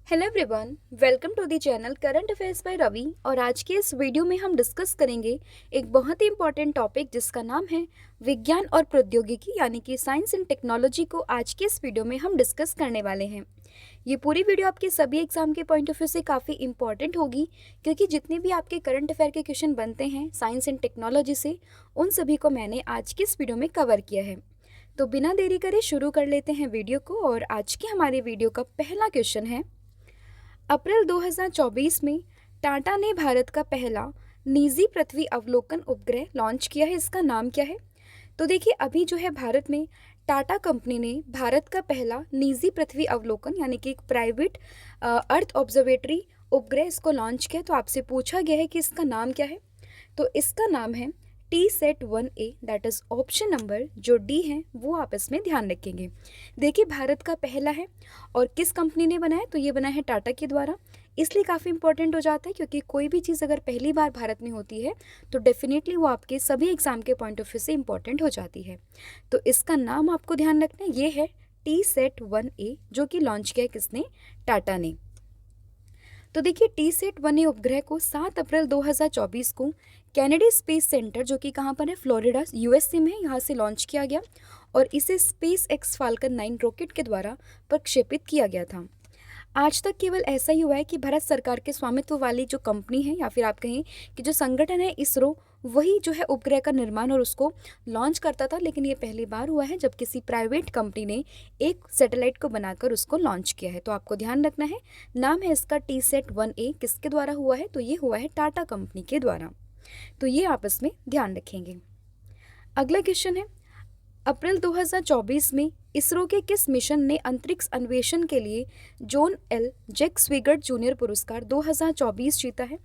Hello everyone, welcome to the channel current affairs by Ravi. और आज के इस वीडियो में हम डिस्कस करेंगे एक बहुत ही इंपॉर्टेंट टॉपिक जिसका नाम है विज्ञान और प्रौद्योगिकी यानी कि साइंस एंड टेक्नोलॉजी को आज के इस वीडियो में हम डिस्कस करने वाले हैं। ये पूरी वीडियो आपके सभी एग्जाम के पॉइंट ऑफ व्यू से काफ़ी इंपॉर्टेंट होगी क्योंकि जितने भी आपके करंट अफेयर के क्वेश्चन बनते हैं साइंस एंड टेक्नोलॉजी से, उन सभी को मैंने आज की इस वीडियो में कवर किया है। तो बिना देरी करे शुरू कर लेते हैं वीडियो को। और आज की हमारी वीडियो का पहला क्वेश्चन है, अप्रैल 2024 में टाटा ने भारत का पहला निजी पृथ्वी अवलोकन उपग्रह लॉन्च किया है। इसका नाम क्या है? तो देखिए, अभी जो है भारत में टाटा कंपनी ने भारत का पहला निजी पृथ्वी अवलोकन यानी कि एक प्राइवेट अर्थ ऑब्जर्वेटरी उपग्रह इसको लॉन्च किया। तो आपसे पूछा गया है कि इसका नाम क्या है। तो इसका नाम है TSAT-1A, that is option number जो डी है वो आप इसमें ध्यान रखेंगे। देखिए, भारत का पहला है और किस कंपनी ने बनाया? तो ये बना है टाटा के द्वारा। इसलिए काफ़ी इंपॉर्टेंट हो जाता है क्योंकि कोई भी चीज़ अगर पहली बार भारत में होती है तो डेफिनेटली वो आपके सभी एग्जाम के पॉइंट ऑफ व्यू से इंपॉर्टेंट हो जाती है। तो इसका नाम आपको ध्यान रखना है, ये है TSAT-1A जो कि लॉन्च किया है किसने? टाटा ने। तो देखिए, TSAT-1A उपग्रह को 7 अप्रैल 2024 को कैनेडी स्पेस सेंटर जो कि कहाँ पर है? फ्लोरिडा USA में है, यहाँ से लॉन्च किया गया और इसे स्पेस एक्स फाल्कन 9 रॉकेट के द्वारा प्रक्षेपित किया गया था। आज तक केवल ऐसा ही हुआ है कि भारत सरकार के स्वामित्व वाली जो कंपनी है या फिर आप कहें कि जो संगठन है इसरो, वही जो है उपग्रह का निर्माण और उसको लॉन्च करता था। लेकिन ये पहली बार हुआ है जब किसी प्राइवेट कंपनी ने एक सैटेलाइट को बनाकर उसको लॉन्च किया है। तो आपको ध्यान रखना है, नाम है इसका TSAT-1A। किसके द्वारा हुआ है? तो ये हुआ है टाटा कंपनी के द्वारा। तो ये आप इसमें ध्यान रखेंगे। अगला क्वेश्चन है, अप्रैल 2024 में इसरो के किस मिशन ने अंतरिक्ष अन्वेषण के लिए जॉन एल जैक स्विगर्ट जूनियर पुरस्कार 2024 जीता है?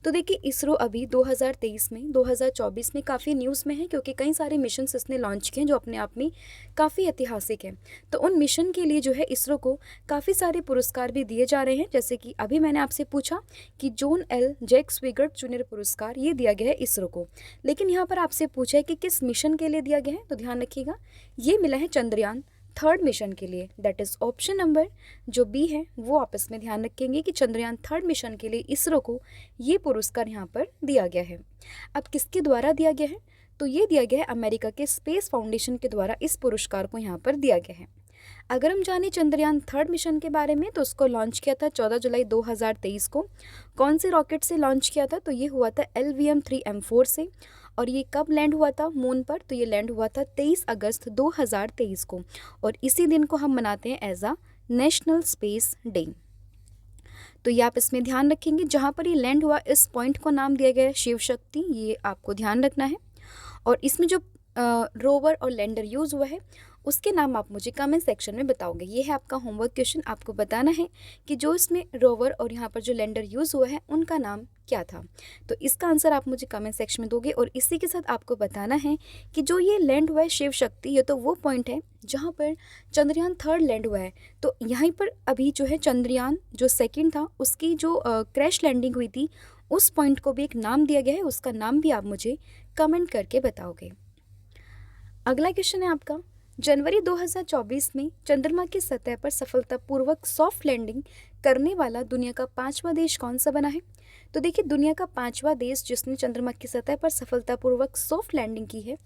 तो देखिए, इसरो अभी 2023 में 2024 में काफ़ी न्यूज़ में है क्योंकि कई सारे मिशन इसने लॉन्च किए हैं जो अपने आप में काफ़ी ऐतिहासिक हैं। तो उन मिशन के लिए जो है इसरो को काफ़ी सारे पुरस्कार भी दिए जा रहे हैं। जैसे कि अभी मैंने आपसे पूछा कि जॉन एल जैक स्विगर्ट जूनियर पुरस्कार ये दिया गया है इसरो को, लेकिन यहाँ पर आपसे पूछा है कि किस मिशन के लिए दिया गया है। तो ध्यान रखिएगा, ये मिला है चंद्रयान 3 मिशन के लिए, दैट इज़ ऑप्शन नंबर जो बी है वो आप इसमें ध्यान रखेंगे कि चंद्रयान 3 मिशन के लिए इसरो को ये पुरस्कार यहाँ पर दिया गया है। अब किसके द्वारा दिया गया है? तो ये दिया गया है अमेरिका के स्पेस फाउंडेशन के द्वारा इस पुरस्कार को यहाँ पर दिया गया है। अगर हम जाने चंद्रयान 3 मिशन के बारे में तो उसको लॉन्च किया था 14 जुलाई 2023 को। कौन से रॉकेट से लॉन्च किया था? तो ये हुआ था LVM-3M4 से। और ये कब लैंड हुआ था मून पर? तो ये लैंड हुआ था 23 अगस्त 2023 को और इसी दिन को हम मनाते हैं as a national space day. तो ये आप इसमें ध्यान रखेंगे। जहाँ पर ये लैंड हुआ इस पॉइंट को नाम दिया गया है शिव शक्ति, ये आपको ध्यान रखना है। और इसमें जो रोवर और लैंडर यूज़ हुआ है उसके नाम आप मुझे कमेंट सेक्शन में बताओगे। ये है आपका होमवर्क क्वेश्चन, आपको बताना है कि जो इसमें रोवर और यहाँ पर जो लैंडर यूज़ हुआ है उनका नाम क्या था। तो इसका आंसर आप मुझे कमेंट सेक्शन में दोगे। और इसी के साथ आपको बताना है कि जो ये लैंड हुआ है शिव शक्ति, ये तो वो पॉइंट है जहाँ पर चंद्रयान 3 लैंड हुआ है। तो यहीं पर अभी जो है चंद्रयान जो सेकेंड था उसकी जो क्रैश लैंडिंग हुई थी उस पॉइंट को भी एक नाम दिया गया है, उसका नाम भी आप मुझे कमेंट करके बताओगे। अगला क्वेश्चन है आपका, जनवरी 2024 में चंद्रमा की सतह पर सफलतापूर्वक सॉफ्ट लैंडिंग करने वाला दुनिया का 5वां देश कौन सा बना है? तो देखिए, दुनिया का 5वां देश जिसने चंद्रमा की सतह पर सफलतापूर्वक सॉफ्ट लैंडिंग की है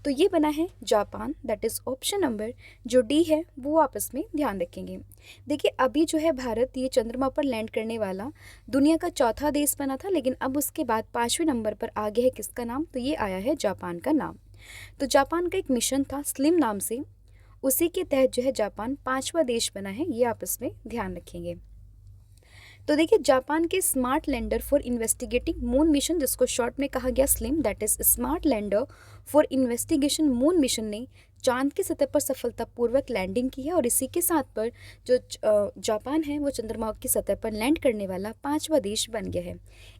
तो ये बना है Japan, that is option number जो डी है वो आप इसमें ध्यान रखेंगे। देखिए, अभी जो है भारत ये चंद्रमा पर लैंड करने वाला दुनिया का 4था देश बना था, लेकिन अब उसके बाद 5वें नंबर पर आ गया है किसका नाम? तो ये आया है जापान का नाम। तो जापान का एक मिशन था स्लिम नाम से, उसी के तहत जो है जापान 5वां देश बना है, ये आप इसमें ध्यान रखेंगे। तो देखिए, जापान के smart lander for investigating moon mission जिसको शॉर्ट में कहा गया slim, that is smart lander for investigation moon mission ने चांद की सतह पर सफलतापूर्वक लैंडिंग की है और इसी के साथ पर जो जापान है वो चंद्रमा की सतह पर लैंड करने वाला 5वां देश बन गया है।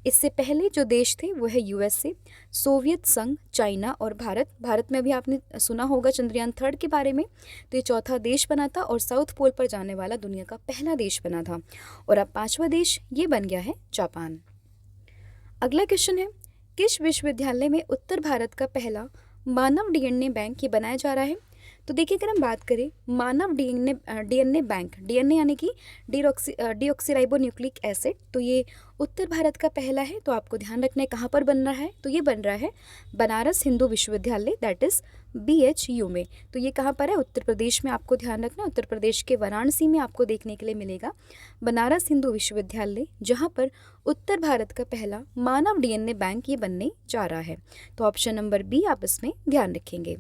इससे पहले जो देश थे वो है USA, सोवियत संघ, चाइना और भारत। भारत में भी आपने सुना होगा चंद्रयान 3 के बारे में। तो ये 4था देश बना था और साउथ पोल पर जाने वाला दुनिया का पहला देश बना था और अब 5वां देश ये बन गया है जापान। अगला क्वेश्चन है, किस विश्वविद्यालय में उत्तर भारत का पहला मानव DNA बैंक ये बनाया जा रहा है? तो देखिए अगर हम बात करें मानव डीएनए बैंक, डीएनए यानी कि डीऑक्सीराइबो न्यूक्लिक एसिड, तो ये उत्तर भारत का पहला है। तो आपको ध्यान रखना है कहाँ पर बन रहा है, तो ये बन रहा है बनारस हिंदू विश्वविद्यालय, दैट इज़ BHU में। तो ये कहाँ पर है, उत्तर प्रदेश में। आपको ध्यान रखना उत्तर प्रदेश के वाराणसी में आपको देखने के लिए मिलेगा बनारस हिंदू विश्वविद्यालय, जहाँ पर उत्तर भारत का पहला मानव डीएनए बैंक ये बनने जा रहा है। तो ऑप्शन नंबर बी आप इसमें ध्यान रखेंगे।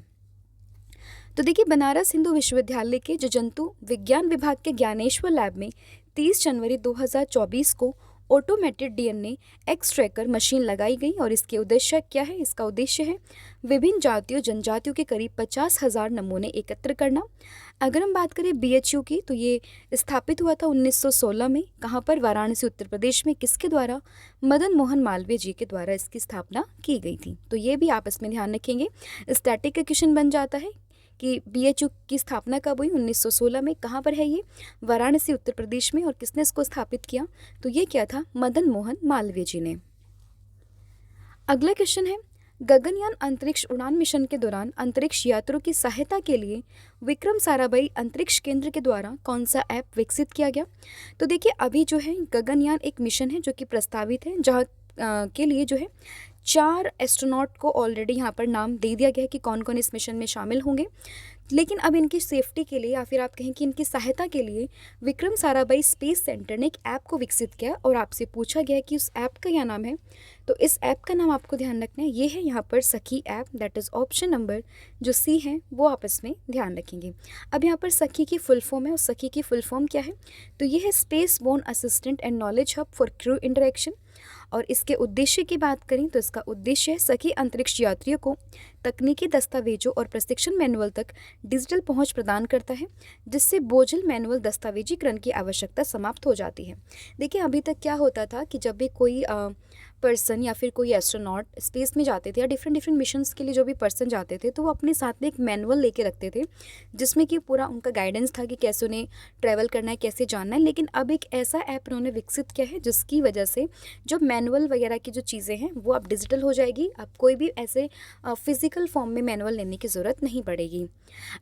तो देखिए बनारस हिंदू विश्वविद्यालय के जो जंतु विज्ञान विभाग के ज्ञानेश्वर लैब में 30 जनवरी 2024 को ऑटोमेटेड डीएनए एक्सट्रैकर मशीन लगाई गई और इसके उद्देश्य क्या है, इसका उद्देश्य है विभिन्न जातियों जनजातियों के करीब 50,000 नमूने एकत्र करना। अगर हम बात करें BHU की, तो ये स्थापित हुआ था 1916 में। कहाँ पर, वाराणसी उत्तर प्रदेश में। किसके द्वारा, मदन मोहन मालवीय जी के द्वारा इसकी स्थापना की गई थी। तो ये भी आप इसमें ध्यान रखेंगे। स्टैटिक का क्वेश्चन बन जाता है कि BHU की स्थापना कब हुई, 1916 में। कहाँ पर है ये, वाराणसी उत्तर प्रदेश में। और किसने इसको स्थापित किया, तो ये क्या था, मदन मोहन मालवीय जी ने। अगला क्वेश्चन है, गगनयान अंतरिक्ष उड़ान मिशन के दौरान अंतरिक्ष यात्रियों की सहायता के लिए विक्रम साराभाई अंतरिक्ष केंद्र के द्वारा कौन सा ऐप विकसित किया गया। तो देखिए अभी जो है गगनयान एक मिशन है जो कि प्रस्तावित है, जहाँ के लिए जो है 4 एस्ट्रोनॉट को ऑलरेडी यहाँ पर नाम दे दिया गया है कि कौन कौन इस मिशन में शामिल होंगे। लेकिन अब इनकी सेफ्टी के लिए या फिर आप कहें कि इनकी सहायता के लिए विक्रम साराभाई स्पेस सेंटर ने एक ऐप को विकसित किया और आपसे पूछा गया कि उस ऐप का क्या नाम है। तो इस ऐप का नाम आपको ध्यान रखना है, ये है यहाँ पर सखी app, that is option number जो सी है वो आप इसमें ध्यान रखेंगे। अब यहाँ पर सखी की फुल फॉर्म है, और सखी की फुल फॉर्म क्या है, तो ये है space borne assistant and knowledge hub for crew interaction. और इसके उद्देश्य की बात करें तो इसका उद्देश्य है सखी अंतरिक्ष यात्रियों को तकनीकी दस्तावेजों और प्रशिक्षण मैनुअल तक डिजिटल पहुंच प्रदान करता है, जिससे बोझिल मैनुअल दस्तावेजीकरण की आवश्यकता समाप्त हो जाती है। देखिए अभी तक क्या होता था कि जब भी कोई पर्सन या फिर कोई एस्ट्रोनॉट स्पेस में जाते थे या डिफरेंट मिशंस के लिए जो भी पर्सन जाते थे, तो वो अपने साथ में एक मैनुअल लेके रखते थे जिसमें कि पूरा उनका गाइडेंस था कि कैसे उन्हें ट्रैवल करना है, कैसे जानना है। लेकिन अब एक ऐसा ऐप उन्होंने विकसित किया है जिसकी वजह से जो मैनुअल वगैरह की जो चीज़ें हैं वो अब डिजिटल हो जाएगी। अब कोई भी ऐसे फिजिकल फॉर्म में मैनुअल लेने की ज़रूरत नहीं पड़ेगी।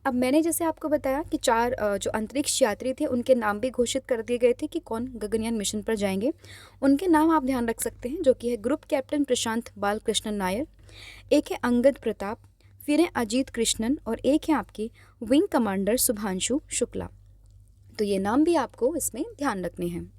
अब मैंने जैसे आपको बताया कि 4 जो अंतरिक्ष यात्री थे उनके नाम भी घोषित कर दिए गए थे कि कौन गगनयान मिशन पर जाएंगे। उनके नाम आप ध्यान रख सकते हैं, जो कि है ग्रुप कैप्टन प्रशांत बालकृष्णन नायर, एक है अंगद प्रताप, फिर है अजीत कृष्णन और एक है आपके विंग कमांडर शुभांशु शुक्ला। तो ये नाम भी आपको इसमें ध्यान रखने हैं।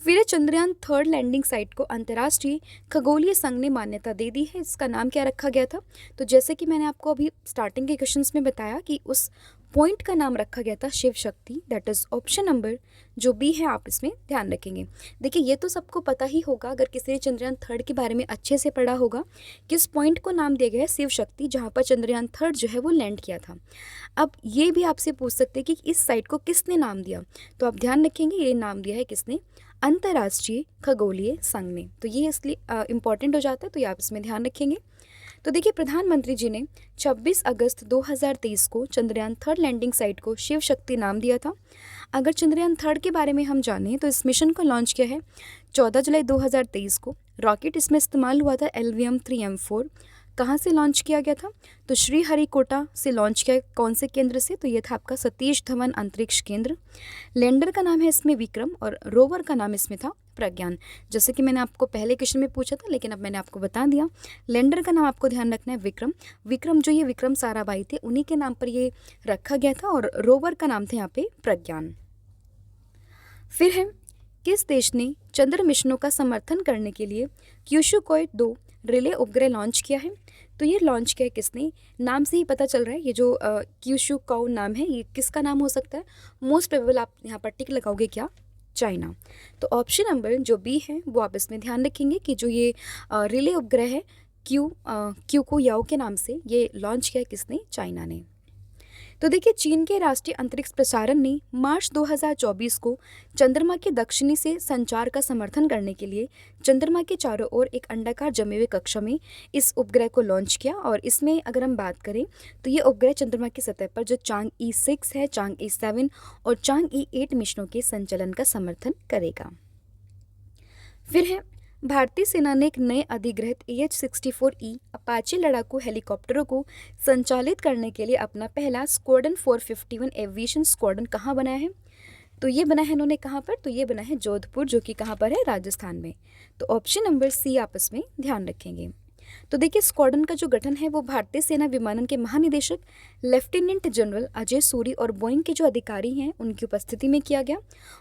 फिर चंद्रयान 3 लैंडिंग साइट को अंतर्राष्ट्रीय खगोलीय संघ ने मान्यता दे दी है। इसका नाम क्या रखा गया था, तो जैसे कि मैंने आपको अभी स्टार्टिंग के क्वेश्चंस में बताया कि उस पॉइंट का नाम रखा गया था Shiv Shakti, that is option number जो बी है आप इसमें ध्यान रखेंगे। देखिए ये तो सबको पता ही होगा, अगर किसी ने चंद्रयान 3 के बारे में अच्छे से पढ़ा होगा कि इस पॉइंट को नाम दिया गया है शिव शक्ति, जहाँ पर चंद्रयान 3 जो है वो लैंड किया था। अब ये भी आपसे पूछ सकते हैं कि इस साइट को किसने नाम दिया, तो आप ध्यान रखेंगे ये नाम दिया है किसने, अंतर्राष्ट्रीय खगोलीय संघ ने। तो ये इसलिए इम्पॉर्टेंट हो जाता है, तो ये आप इसमें ध्यान रखेंगे। तो देखिए प्रधानमंत्री जी ने 26 अगस्त 2023 को चंद्रयान 3 लैंडिंग साइट को शिव शक्ति नाम दिया था। अगर चंद्रयान 3 के बारे में हम जानें तो इस मिशन को लॉन्च किया है 14 जुलाई 2023 को। रॉकेट इसमें इस्तेमाल हुआ था LVM-3M4। कहाँ से लॉन्च किया गया था, तो श्रीहरिकोटा से लॉन्च किया। कौन से केंद्र से, तो ये था आपका सतीश धवन अंतरिक्ष केंद्र। लैंडर का नाम है इसमें विक्रम और रोवर का नाम इसमें था प्रज्ञान। जैसे कि मैंने आपको पहले क्वेश्चन में पूछा था, लेकिन अब मैंने आपको बता दिया। लैंडर का नाम आपको ध्यान रखना है विक्रम। विक्रम जो ये विक्रम साराभाई थे उन्हीं के नाम पर ये रखा गया था, और रोवर का नाम था यहाँ पे प्रज्ञान। फिर है किस देश ने चंद्र मिशनों का समर्थन करने के लिए क्यूशुकोय 2 रिले उपग्रह लॉन्च किया है, तो ये लॉन्च किया है किसने, नाम से ही पता चल रहा है ये जो क्यूशुकोय नाम है ये किसका नाम हो सकता है। मोस्ट प्रोबेबल आप यहाँ पर टिक लगाओगे क्या, चाइना। तो ऑप्शन नंबर जो बी है वो आप इसमें ध्यान रखेंगे कि जो ये रिले उपग्रह है क्यूकोयाओ के नाम से ये लॉन्च किया किसने, चाइना ने। तो देखिए चीन के राष्ट्रीय अंतरिक्ष प्रसारण ने मार्च 2024 को चंद्रमा के दक्षिणी से संचार का समर्थन करने के लिए चंद्रमा के चारों ओर एक अंडाकार जमे हुए कक्षा में इस उपग्रह को लॉन्च किया। और इसमें अगर हम बात करें तो ये उपग्रह चंद्रमा की सतह पर जो चांग-ई 6 है, चांग-ई 7 और चांग-ई 8 मिशनों के संचालन का समर्थन करेगा। फिर है भारतीय सेना ने एक नए अधिग्रहित AH-64E अपाचे लड़ाकू हेलीकॉप्टरों को संचालित करने के लिए अपना पहला स्क्वाड्रन 451 एविएशन स्क्वाड्रन कहाँ बनाया है? तो ये बना है इन्होंने कहाँ पर? तो ये बना है जोधपुर, जो कि कहाँ पर है? राजस्थान में। तो ऑप्शन नंबर सी आप इसमें ध्यान रखेंगे। तो देखिए, स्क्वाड्रन का जो गठन है वो भारतीय सेना विमानन के महानिदेशक लेफ्टिनेंट जनरल अजय सूरी और बोइंग के जो अधिकारी हैं उनकी उपस्थिति में किया गया।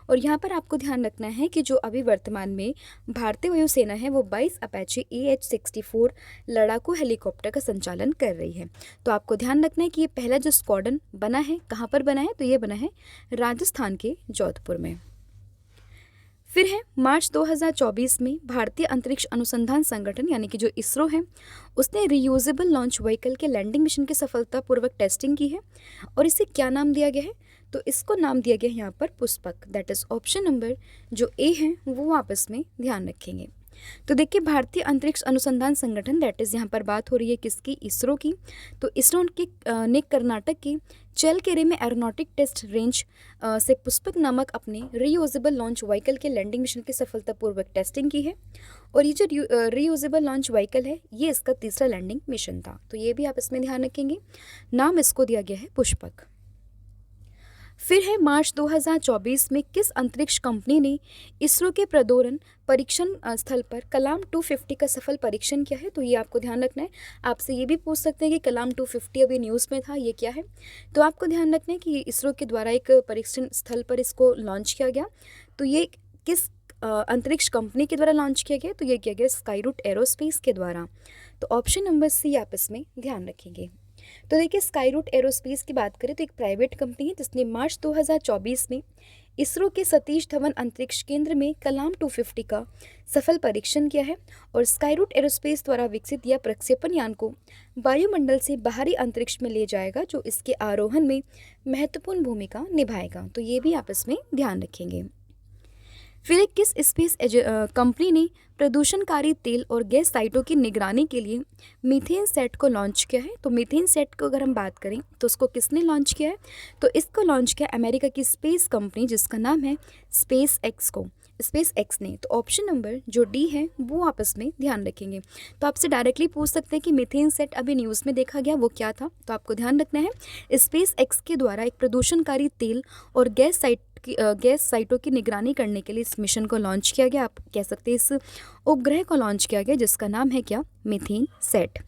और यहाँ पर आपको ध्यान रखना है कि जो अभी वर्तमान में भारतीय वायुसेना है वो 22 अपाचे AH-64 लड़ाकू हेलीकॉप्टर का संचालन कर रही है। तो आपको ध्यान रखना है कि ये पहला जो स्क्वाड्रन बना है कहाँ पर बना है? तो ये बना है राजस्थान के जोधपुर में। फिर है मार्च 2024 में भारतीय अंतरिक्ष अनुसंधान संगठन यानी कि जो इसरो है उसने रियूजेबल लॉन्च व्हीकल के लैंडिंग मिशन की सफलतापूर्वक टेस्टिंग की है। और इसे क्या नाम दिया गया है? तो इसको नाम दिया गया है यहाँ पर Pushpak. That is option number जो ए है वो आप इसमें ध्यान रखेंगे। तो देखिए, भारतीय अंतरिक्ष अनुसंधान संगठन दैट इज़ यहाँ पर बात हो रही है किसकी? इसरो की। तो इसरो ने कर्नाटक के चलकेरे में एरोनॉटिक टेस्ट रेंज से पुष्पक नामक अपने रीयूजेबल लॉन्च व्हीकल के लैंडिंग मिशन की सफलतापूर्वक टेस्टिंग की है। और ये जो रीयूजेबल लॉन्च व्हीकल है ये इसका तीसरा लैंडिंग मिशन था। तो ये भी आप इसमें ध्यान रखेंगे। नाम इसको दिया गया है पुष्पक। फिर है मार्च 2024 में किस अंतरिक्ष कंपनी ने इसरो के प्रदोरण परीक्षण स्थल पर कलाम 250 का सफल परीक्षण किया है? तो ये आपको ध्यान रखना है। आपसे ये भी पूछ सकते हैं कि कलाम 250 अभी न्यूज़ में था, ये क्या है? तो आपको ध्यान रखना है कि ये इसरो के द्वारा एक परीक्षण स्थल पर इसको लॉन्च किया गया। तो ये किस अंतरिक्ष कंपनी के द्वारा लॉन्च किया गया? तो ये किया गया स्काईरूट एरोस्पेस के द्वारा। तो ऑप्शन नंबर सी आप इसमें ध्यान रखेंगे। तो देखिए, स्काईरूट एरोस्पेस की बात करें तो एक प्राइवेट कंपनी है जिसने मार्च 2024 में इसरो के सतीश धवन अंतरिक्ष केंद्र में कलाम 250 का सफल परीक्षण किया है। और स्काईरूट एरोस्पेस द्वारा विकसित यह प्रक्षेपण यान को वायुमंडल से बाहरी अंतरिक्ष में ले जाएगा, जो इसके आरोहण में महत्वपूर्ण भूमिका निभाएगा। तो ये भी आप इसमें ध्यान रखेंगे। फिर एक किस स्पेस कंपनी ने प्रदूषणकारी तेल और गैस साइटों की निगरानी के लिए मीथेन सेट को लॉन्च किया है? तो मीथेन सेट को अगर हम बात करें तो उसको किसने लॉन्च किया है? तो इसको लॉन्च किया अमेरिका की स्पेस कंपनी जिसका नाम है स्पेस एक्स ने। तो ऑप्शन नंबर जो डी है वो आप इसमें ध्यान रखेंगे। तो आपसे डायरेक्टली पूछ सकते हैं कि मीथेन सेट अभी न्यूज़ में देखा गया वो क्या था? तो आपको ध्यान रखना है स्पेस एक्स के द्वारा एक प्रदूषणकारी तेल और गैस साइटों की निगरानी करने के लिए इस मिशन को लॉन्च किया गया। आप कह सकते हैं इस उपग्रह को लॉन्च किया गया जिसका नाम है क्या? Methane set.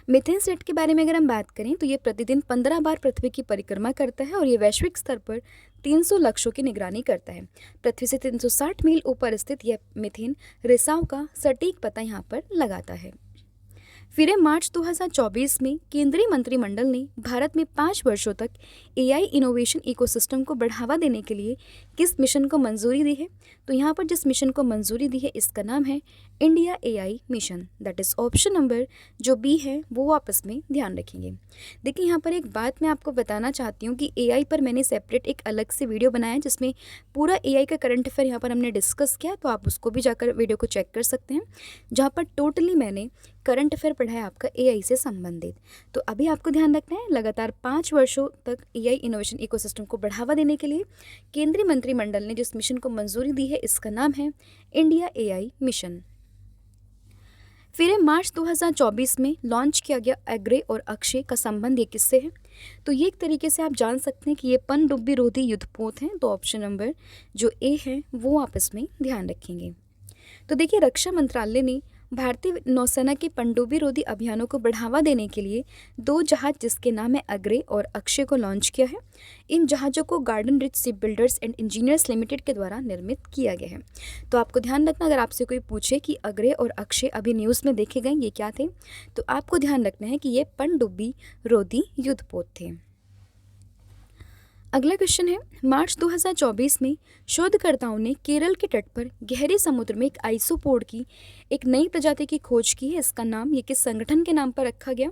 मीथेन सेट के बारे में अगर हम बात करें तो ये प्रतिदिन 15 बार पृथ्वी की परिक्रमा करता है और ये वैश्विक स्तर पर 300 लक्ष्यों की निगरानी करता है। पृथ्वी से 360 मील ऊपर स्थित यह मीथेन रिसाव का सटीक पता यहाँ पर लगाता है। फिर मार्च 2024 में केंद्रीय मंत्रिमंडल ने भारत में 5 वर्षों तक AI इनोवेशन इकोसिस्टम को बढ़ावा देने के लिए किस मिशन को मंजूरी दी है? तो यहाँ पर जिस मिशन को मंजूरी दी है इसका नाम है India AI mission. That is option number जो बी है वो आप इसमें ध्यान रखेंगे। देखिए, यहाँ पर एक बात मैं आपको बताना चाहती हूँ कि AI पर मैंने सेपरेट एक अलग से वीडियो बनाया है जिसमें पूरा AI का करंट अफेयर यहाँ पर हमने डिस्कस किया। तो आप उसको भी जाकर वीडियो को चेक कर सकते हैं, जहाँ पर टोटली मैंने करंट अफेयर पढ़ा है आपका AI से संबंधित। तो अभी आपको ध्यान रखना है लगातार 5 वर्षों तक AI इनोवेशन इकोसिस्टम को बढ़ावा देने के लिए केंद्रीय मंत्रिमंडल ने जिस मिशन को मंजूरी दी है इसका नाम है इंडिया AI मिशन। फिर मार्च 2024 में लॉन्च किया गया एग्रे और अक्षय का संबंध ये किससे है? तो ये एक तरीके से आप जान सकते हैं कि ये पनडुब्बी रोधी युद्धपोत हैं। तो ऑप्शन नंबर जो ए है वो आप इसमें ध्यान रखेंगे। तो देखिए, रक्षा मंत्रालय ने भारतीय नौसेना के पनडुब्बी रोधी अभियानों को बढ़ावा देने के लिए 2 जहाज जिसके नाम है अग्रे और अक्षय को लॉन्च किया है। इन जहाज़ों को garden rich ship builders and engineers limited के द्वारा निर्मित किया गया है। तो आपको ध्यान रखना, अगर आपसे कोई पूछे कि अग्रे और अक्षय अभी न्यूज़ में देखे गए ये क्या थे, तो आपको ध्यान रखना है कि ये पनडुब्बी रोधी युद्धपोत थे। अगला क्वेश्चन है, मार्च 2024 में शोधकर्ताओं ने केरल के तट पर गहरे समुद्र में एक आइसोपोड की एक नई प्रजाति की खोज की है। इसका नाम ये किस संगठन के नाम पर रखा गया?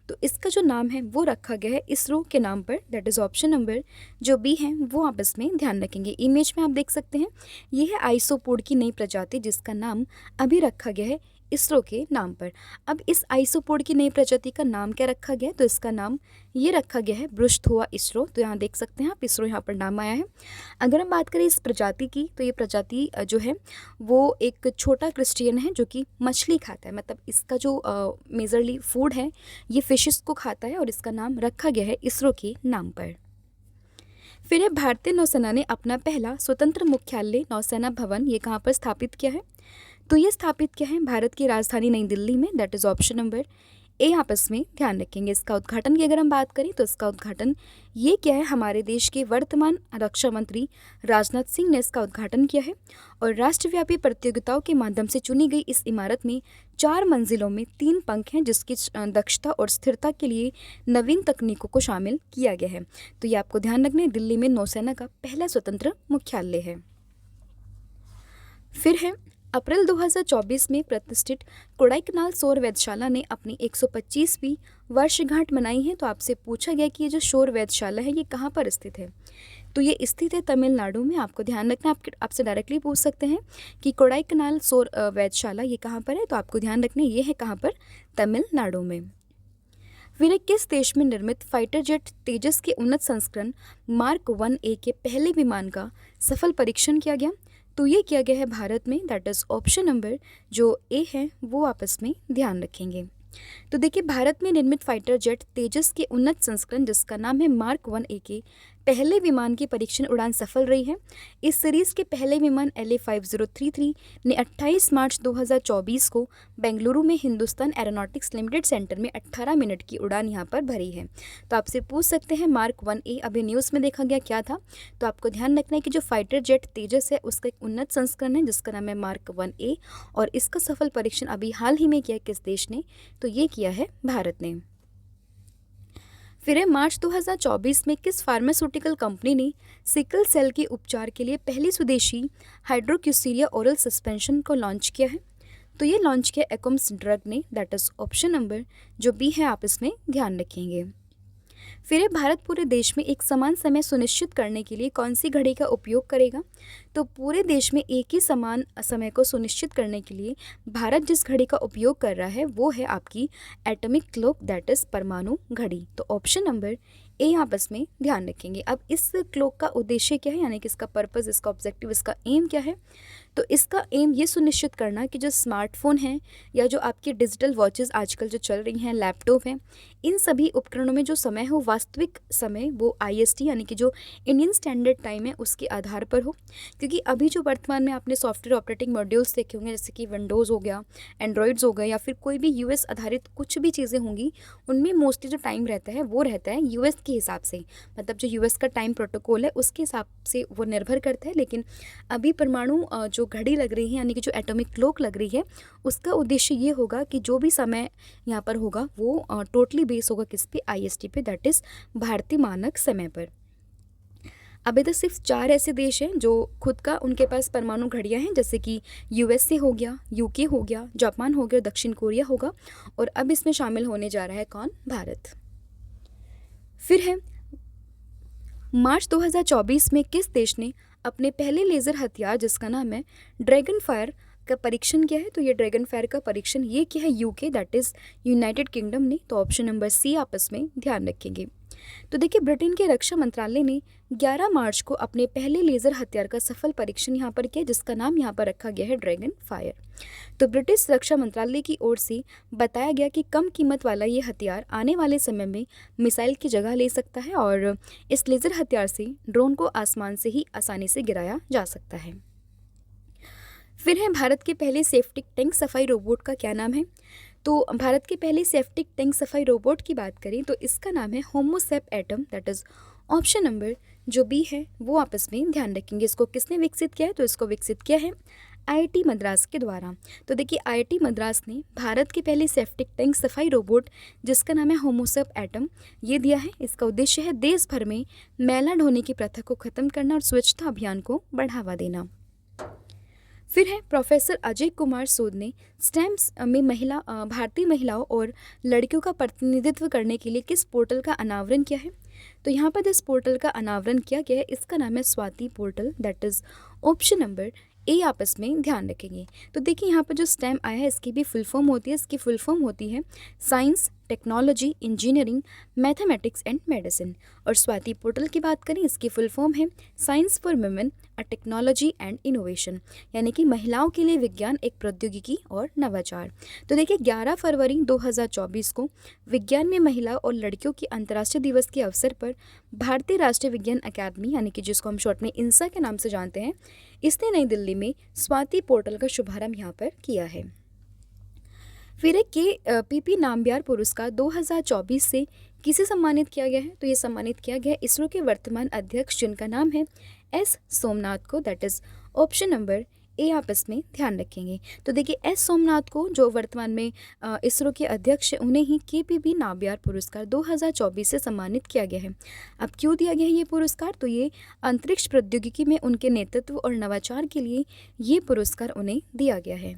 तो इसका जो नाम है वो रखा गया है इसरो के नाम पर। दैट इज़ ऑप्शन नंबर जो बी है वो आप इसमें ध्यान रखेंगे। इमेज में आप देख सकते हैं ये है आइसोपोड की नई प्रजाति जिसका नाम अभी रखा गया है इसरो के नाम पर। अब इस आइसोपोड की नई प्रजाति का नाम क्या रखा गया है? तो इसका नाम ये रखा गया है ब्रुश्तहुआ इसरो। तो यहाँ देख सकते हैं आप, इसरो यहाँ पर नाम आया है। अगर हम बात करें इस प्रजाति की, तो ये प्रजाति जो है वो एक छोटा क्रिस्टियन है जो कि मछली खाता है। मतलब इसका जो मेजरली फूड है ये फिशेस को खाता है और इसका नाम रखा गया है इसरो के नाम पर। फिर है भारतीय नौसेना ने अपना पहला स्वतंत्र मुख्यालय नौसेना भवन ये कहाँ पर स्थापित किया है? तो ये स्थापित किया है भारत की राजधानी नई दिल्ली में। That is option number A. आपस में ध्यान रखेंगे। इसका उद्घाटन की अगर हम बात करें तो इसका उद्घाटन ये क्या है, हमारे देश के वर्तमान रक्षा मंत्री राजनाथ सिंह ने इसका उद्घाटन किया है। और राष्ट्रव्यापी प्रतियोगिताओं के माध्यम से चुनी गई इस इमारत में 4 मंजिलों में 3 पंख हैं जिसकी दक्षता और स्थिरता के लिए नवीन तकनीकों को शामिल किया गया है। तो ये आपको ध्यान रखना है, दिल्ली में नौसेना का पहला स्वतंत्र मुख्यालय है। फिर है अप्रैल 2024 में प्रतिष्ठित कोडाईकनाल सौर वेधशाला ने अपनी 125वीं वर्षगांठ मनाई है। तो आपसे पूछा गया कि ये जो सौर वेधशाला है ये कहाँ पर स्थित है? तो ये स्थित है तमिलनाडु में। आपको ध्यान रखना, आपसे डायरेक्टली पूछ सकते हैं कि कोडाईकनाल सौर वेधशाला ये कहाँ पर है। तो आपको ध्यान रखना ये है कहाँ पर, तमिलनाडु में। फिर किस देश में निर्मित फाइटर जेट तेजस के उन्नत संस्करण मार्क 1A के पहले विमान का सफल परीक्षण किया गया? तो ये किया गया है भारत में। दैट इज़ ऑप्शन नंबर जो ए है वो आपस में ध्यान रखेंगे। तो देखिए, भारत में निर्मित फाइटर जेट तेजस के उन्नत संस्करण जिसका नाम है मार्क 1A के पहले विमान की परीक्षण उड़ान सफल रही है। इस सीरीज़ के पहले विमान LA5033 ने 28 मार्च 2024 को बेंगलुरु में हिंदुस्तान एरोनॉटिक्स लिमिटेड सेंटर में 18 मिनट की उड़ान यहाँ पर भरी है। तो आपसे पूछ सकते हैं मार्क 1A अभी न्यूज़ में देखा गया क्या था? तो आपको ध्यान रखना है कि जो फाइटर जेट तेजस है उसका एक उन्नत संस्करण है जिसका नाम है मार्क 1A और इसका सफल परीक्षण अभी हाल ही में किया किस देश ने? तो ये किया है भारत ने। फिर है मार्च 2024 में किस फार्मास्यूटिकल कंपनी ने सिकल सेल के उपचार के लिए पहली स्वदेशी हाइड्रोक्यूसिलिया ओरल सस्पेंशन को लॉन्च किया है? तो ये लॉन्च किया एकम्स ड्रग ने। दैट इज़ ऑप्शन नंबर जो बी है, आप इसमें ध्यान रखेंगे। फिर है भारत पूरे देश में एक समान समय सुनिश्चित करने के लिए कौन सी घड़ी का उपयोग करेगा? तो पूरे देश में एक ही समान समय को सुनिश्चित करने के लिए भारत जिस घड़ी का उपयोग कर रहा है वो है आपकी एटॉमिक क्लॉक, दैट इज़ परमाणु घड़ी। तो ऑप्शन नंबर ए आपस में ध्यान रखेंगे। अब इस क्लॉक का उद्देश्य क्या है, यानी कि इसका पर्पस, इसका ऑब्जेक्टिव, इसका एम क्या है? तो इसका एम ये सुनिश्चित करना कि जो स्मार्टफोन हैं या जो आपकी डिजिटल वॉचेस आजकल जो चल रही हैं, लैपटॉप हैं, इन सभी उपकरणों में जो समय हो वास्तविक समय वो IST यानी कि जो इंडियन स्टैंडर्ड टाइम है उसके आधार पर हो। क्योंकि अभी जो वर्तमान में आपने सॉफ्टवेयर ऑपरेटिंग मॉड्यूल्स देखे होंगे जैसे कि विंडोज़ हो गया, एंड्रॉयड्स हो गए या फिर कोई भी US आधारित कुछ भी चीज़ें होंगी, उनमें मोस्टली जो टाइम रहता है वो रहता है US के हिसाब से। मतलब जो US का टाइम प्रोटोकॉल है उसके हिसाब से वो निर्भर करता है। लेकिन अभी परमाणु जो घड़ी लग रही है यानी कि जो एटॉमिक क्लॉक लग रही है उसका उद्देश्य ये होगा कि जो भी समय यहाँ पर होगा वो टोटली बेस होगा किस पे, IST पे, दैट इज़ भारतीय मानक समय पर। अभी तो सिर्फ 4 ऐसे देश हैं जो खुद का उनके पास परमाणु घड़ियाँ हैं, जैसे कि USA हो गया, UK हो गया, जापान हो गया, दक्षिण कोरिया होगा और अब इसमें शामिल होने जा रहा है कौन? भारत। फिर है मार्च 2024 में किस देश ने अपने पहले लेज़र हथियार जिसका नाम है ड्रैगन फायर का परीक्षण किया है? तो ये ड्रैगन फायर का परीक्षण ये किया है UK, that is United kingdom ने। तो ऑप्शन नंबर सी आपस में ध्यान रखेंगे। तो देखिए, ब्रिटेन के रक्षा मंत्रालय ने 11 मार्च को अपने पहले लेज़र हथियार का सफल परीक्षण यहाँ पर किया जिसका नाम यहाँ पर रखा गया है ड्रैगन फायर। तो ब्रिटिश रक्षा मंत्रालय की ओर से बताया गया कि कम कीमत वाला ये हथियार आने वाले समय में मिसाइल की जगह ले सकता है और इस लेज़र हथियार से ड्रोन को आसमान से ही आसानी से गिराया जा सकता है। फिर है भारत के पहले सेफ्टिक टैंक सफाई रोबोट का क्या नाम है? तो भारत के पहले सेफ्टिक टैंक सफाई रोबोट की बात करें तो इसका नाम है होमोसेप एटम, दैट इज़ ऑप्शन नंबर जो बी है वो आपस में ध्यान रखेंगे। इसको किसने विकसित किया है? तो इसको विकसित किया है IIT मद्रास के द्वारा। तो देखिए, IIT मद्रास ने भारत के पहले सेफ्टिक टैंक सफाई रोबोट जिसका नाम है होमोसेप एटम ये दिया है। इसका उद्देश्य है देश भर में मैला ढोने की प्रथा को खत्म करना और स्वच्छता अभियान को बढ़ावा देना। फिर है प्रोफेसर अजय कुमार सूद ने स्टेम्स में भारतीय महिलाओं और लड़कियों का प्रतिनिधित्व करने के लिए किस पोर्टल का अनावरण किया है? तो यहाँ पर इस पोर्टल का अनावरण किया गया है, इसका नाम है Swati portal, that is option number A आपस में ध्यान रखेंगे। तो देखिए यहाँ पर जो स्टेम आया है इसकी भी फुल फॉर्म होती है, इसकी फुल फॉर्म होती है science, technology, engineering, mathematics and medicine. और स्वाति पोर्टल की बात करें, इसकी फुल फॉर्म है science for women a technology and innovation, यानी कि महिलाओं के लिए विज्ञान, एक प्रौद्योगिकी और नवाचार। तो देखिए 11 फरवरी 2024 को विज्ञान में महिला और लड़कियों की अंतर्राष्ट्रीय दिवस के अवसर पर भारतीय राष्ट्रीय विज्ञान अकादमी, यानी कि जिसको हम शॉर्ट में इंसा के नाम से जानते हैं, इसने नई दिल्ली में स्वाति पोर्टल का शुभारंभ यहाँ पर किया है। फिर एक के पीपी नामबियार पुरस्कार 2024 से किसे सम्मानित किया गया है? तो ये सम्मानित किया गया है इसरो के वर्तमान अध्यक्ष जिनका नाम है एस सोमनाथ को, that is option number A आप इसमें ध्यान रखेंगे। तो देखिए एस सोमनाथ को जो वर्तमान में इसरो के अध्यक्ष हैं, उन्हें ही केपीपी नामबियार पुरस्कार 2024 से सम्मानित किया गया है। अब क्यों दिया गया है ये पुरस्कार? तो ये अंतरिक्ष प्रौद्योगिकी में उनके नेतृत्व और नवाचार के लिए ये पुरस्कार उन्हें दिया गया है।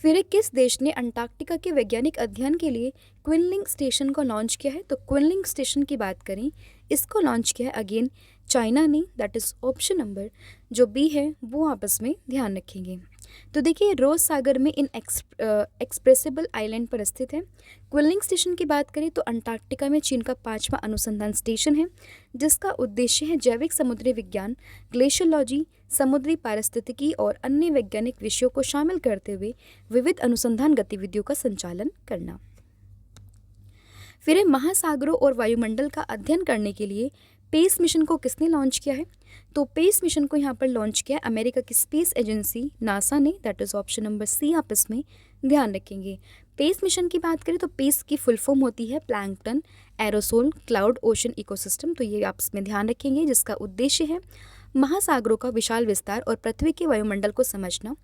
फिर किस देश ने अंटार्कटिका के वैज्ञानिक अध्ययन के लिए क्विनलिंग स्टेशन को लॉन्च किया है? तो क्विनलिंग स्टेशन की बात करें, इसको लॉन्च किया है अगेन चाइना ने, दैट इज ऑप्शन नंबर जो बी है वो आपस में ध्यान रखेंगे। तो देखिए रोज सागर में इन एक्सप्रेसिबल आइलैंड पर स्थित है। क्विनलिंग स्टेशन की बात करें तो अंटार्कटिका में चीन का 5वां अनुसंधान स्टेशन है, जिसका उद्देश्य है जैविक समुद्री विज्ञान, ग्लेशियोलॉजी, समुद्री पारिस्थितिकी और अन्य वैज्ञानिक विषयों को शामिल करते हुए विविध अनुसंधान गतिविधियों का संचालन करना। फिर महासागरों और वायुमंडल का अध्ययन करने के लिए पेस मिशन को किसने लॉन्च किया है? तो पेस मिशन को यहाँ पर लॉन्च किया अमेरिका की स्पेस एजेंसी नासा ने, that is option number C आप इसमें ध्यान रखेंगे। पेस मिशन की बात करें तो पेस की फुल फॉर्म होती है plankton, aerosol, cloud, ocean ecosystem. तो ये आप इसमें ध्यान रखेंगे, जिसका उद्देश्य है महासागरों का विशाल विस्तार और पृथ्वी के वायुमंडल को समझना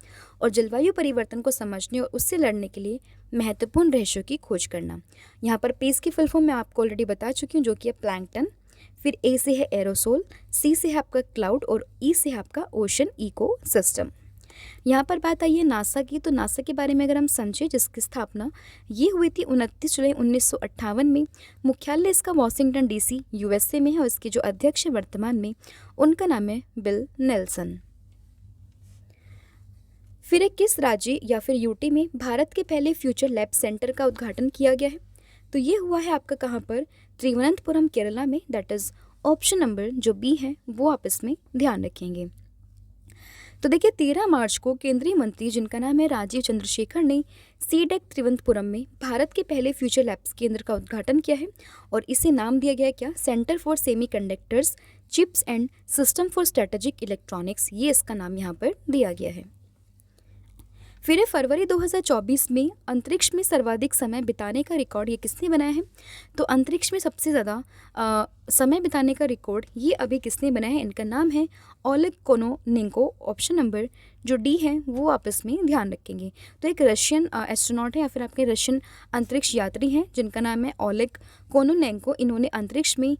और जलवायु परिवर्तन को समझने और उससे लड़ने के लिए महत्वपूर्ण रहस्यों की खोज करना। यहाँ पर पेस की फुल फॉर्म मैं आपको ऑलरेडी बता चुकी हूँ, जो कि है प्लैंकटन, फिर ए से है एरोसोल, सी से है आपका क्लाउड और ई से है आपका ओशन इको सिस्टम। यहाँ पर बात आई है नासा की, तो नासा के बारे में अगर हम समझें, जिसकी स्थापना ये हुई थी 29 जुलाई 1958 में। मुख्यालय इसका वॉशिंगटन डीसी यूएसए में है और इसके जो अध्यक्ष है वर्तमान में, उनका नाम है बिल नेल्सन। फिर एक किस राज्य या फिर यूटी में भारत के पहले फ्यूचर लैब सेंटर का उद्घाटन किया गया है? तो ये हुआ है आपका कहाँ पर? त्रिवनंतपुरम केरला में, दैट इज ऑप्शन नंबर जो बी है वो आप इसमें ध्यान रखेंगे। तो देखिए 13 मार्च को केंद्रीय मंत्री जिनका नाम है राजीव चंद्रशेखर ने सीडेक त्रिवंतपुरम में भारत के पहले फ्यूचर लैब्स केंद्र का उद्घाटन किया है और इसे नाम दिया गया है क्या? Centre for semiconductors, chips and system for strategic electronics, ये इसका नाम यहाँ पर दिया गया है। फिर फरवरी 2024 में अंतरिक्ष में सर्वाधिक समय बिताने का रिकॉर्ड ये किसने बनाया है? तो अंतरिक्ष में सबसे ज़्यादा समय बिताने का रिकॉर्ड ये अभी किसने बनाया है? इनका नाम है ओलेग कोनोनेंको, ऑप्शन नंबर जो डी है वो आप इसमें ध्यान रखेंगे। तो एक रशियन एस्ट्रोनॉट है या फिर आपके रशियन अंतरिक्ष यात्री हैं जिनका नाम है ओलेग कोनोनेंको। इन्होंने अंतरिक्ष में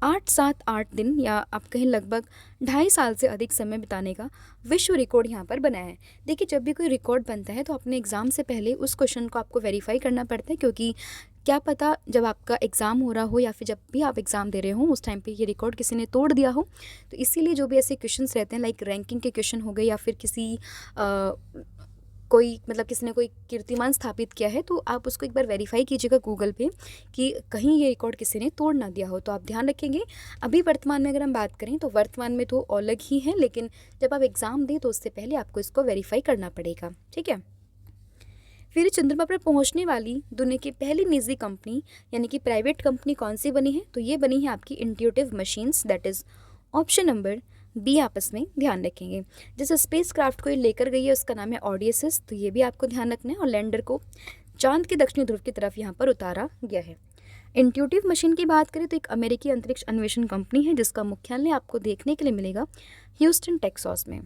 8 दिन या आप कहें लगभग 2.5 साल से अधिक समय बिताने का विश्व रिकॉर्ड यहाँ पर बनाया है। देखिए जब भी कोई रिकॉर्ड बनता है तो अपने एग्ज़ाम से पहले उस क्वेश्चन को आपको वेरीफाई करना पड़ता है, क्योंकि क्या पता जब आपका एग्ज़ाम हो रहा हो या फिर जब भी आप एग्ज़ाम दे रहे हो उस टाइम पे ये रिकॉर्ड किसी ने तोड़ दिया हो। तो इसीलिए जो भी ऐसे क्वेश्चंस रहते हैं लाइक रैंकिंग के क्वेश्चन हो गए या फिर किसी कोई मतलब किसी ने कोई कीर्तिमान स्थापित किया है, तो आप उसको एक बार वेरीफाई कीजिएगा गूगल पे कि कहीं ये रिकॉर्ड किसी ने तोड़ ना दिया हो। तो आप ध्यान रखेंगे। अभी वर्तमान में अगर हम बात करें तो वर्तमान में तो अलग ही है, लेकिन जब आप एग्ज़ाम दें तो उससे पहले आपको इसको वेरीफाई करना पड़ेगा, ठीक है। फिर चंद्रमा पर पहुंचने वाली दुनिया की पहली निजी कंपनी यानी कि प्राइवेट कंपनी कौन सी बनी है? तो ये बनी है आपकी intuitive machines, that is option number B आपस में ध्यान रखेंगे। जैसे स्पेस क्राफ्ट को ये लेकर गई है उसका नाम है ऑडियसिस, तो ये भी आपको ध्यान रखना है। और लैंडर को चांद के दक्षिणी ध्रुव की तरफ यहाँ पर उतारा गया है। इंट्यूटिव मशीन की बात करें तो एक अमेरिकी अंतरिक्ष अन्वेषण कंपनी है जिसका मुख्यालय आपको देखने के लिए मिलेगा ह्यूस्टन टेक्सास में।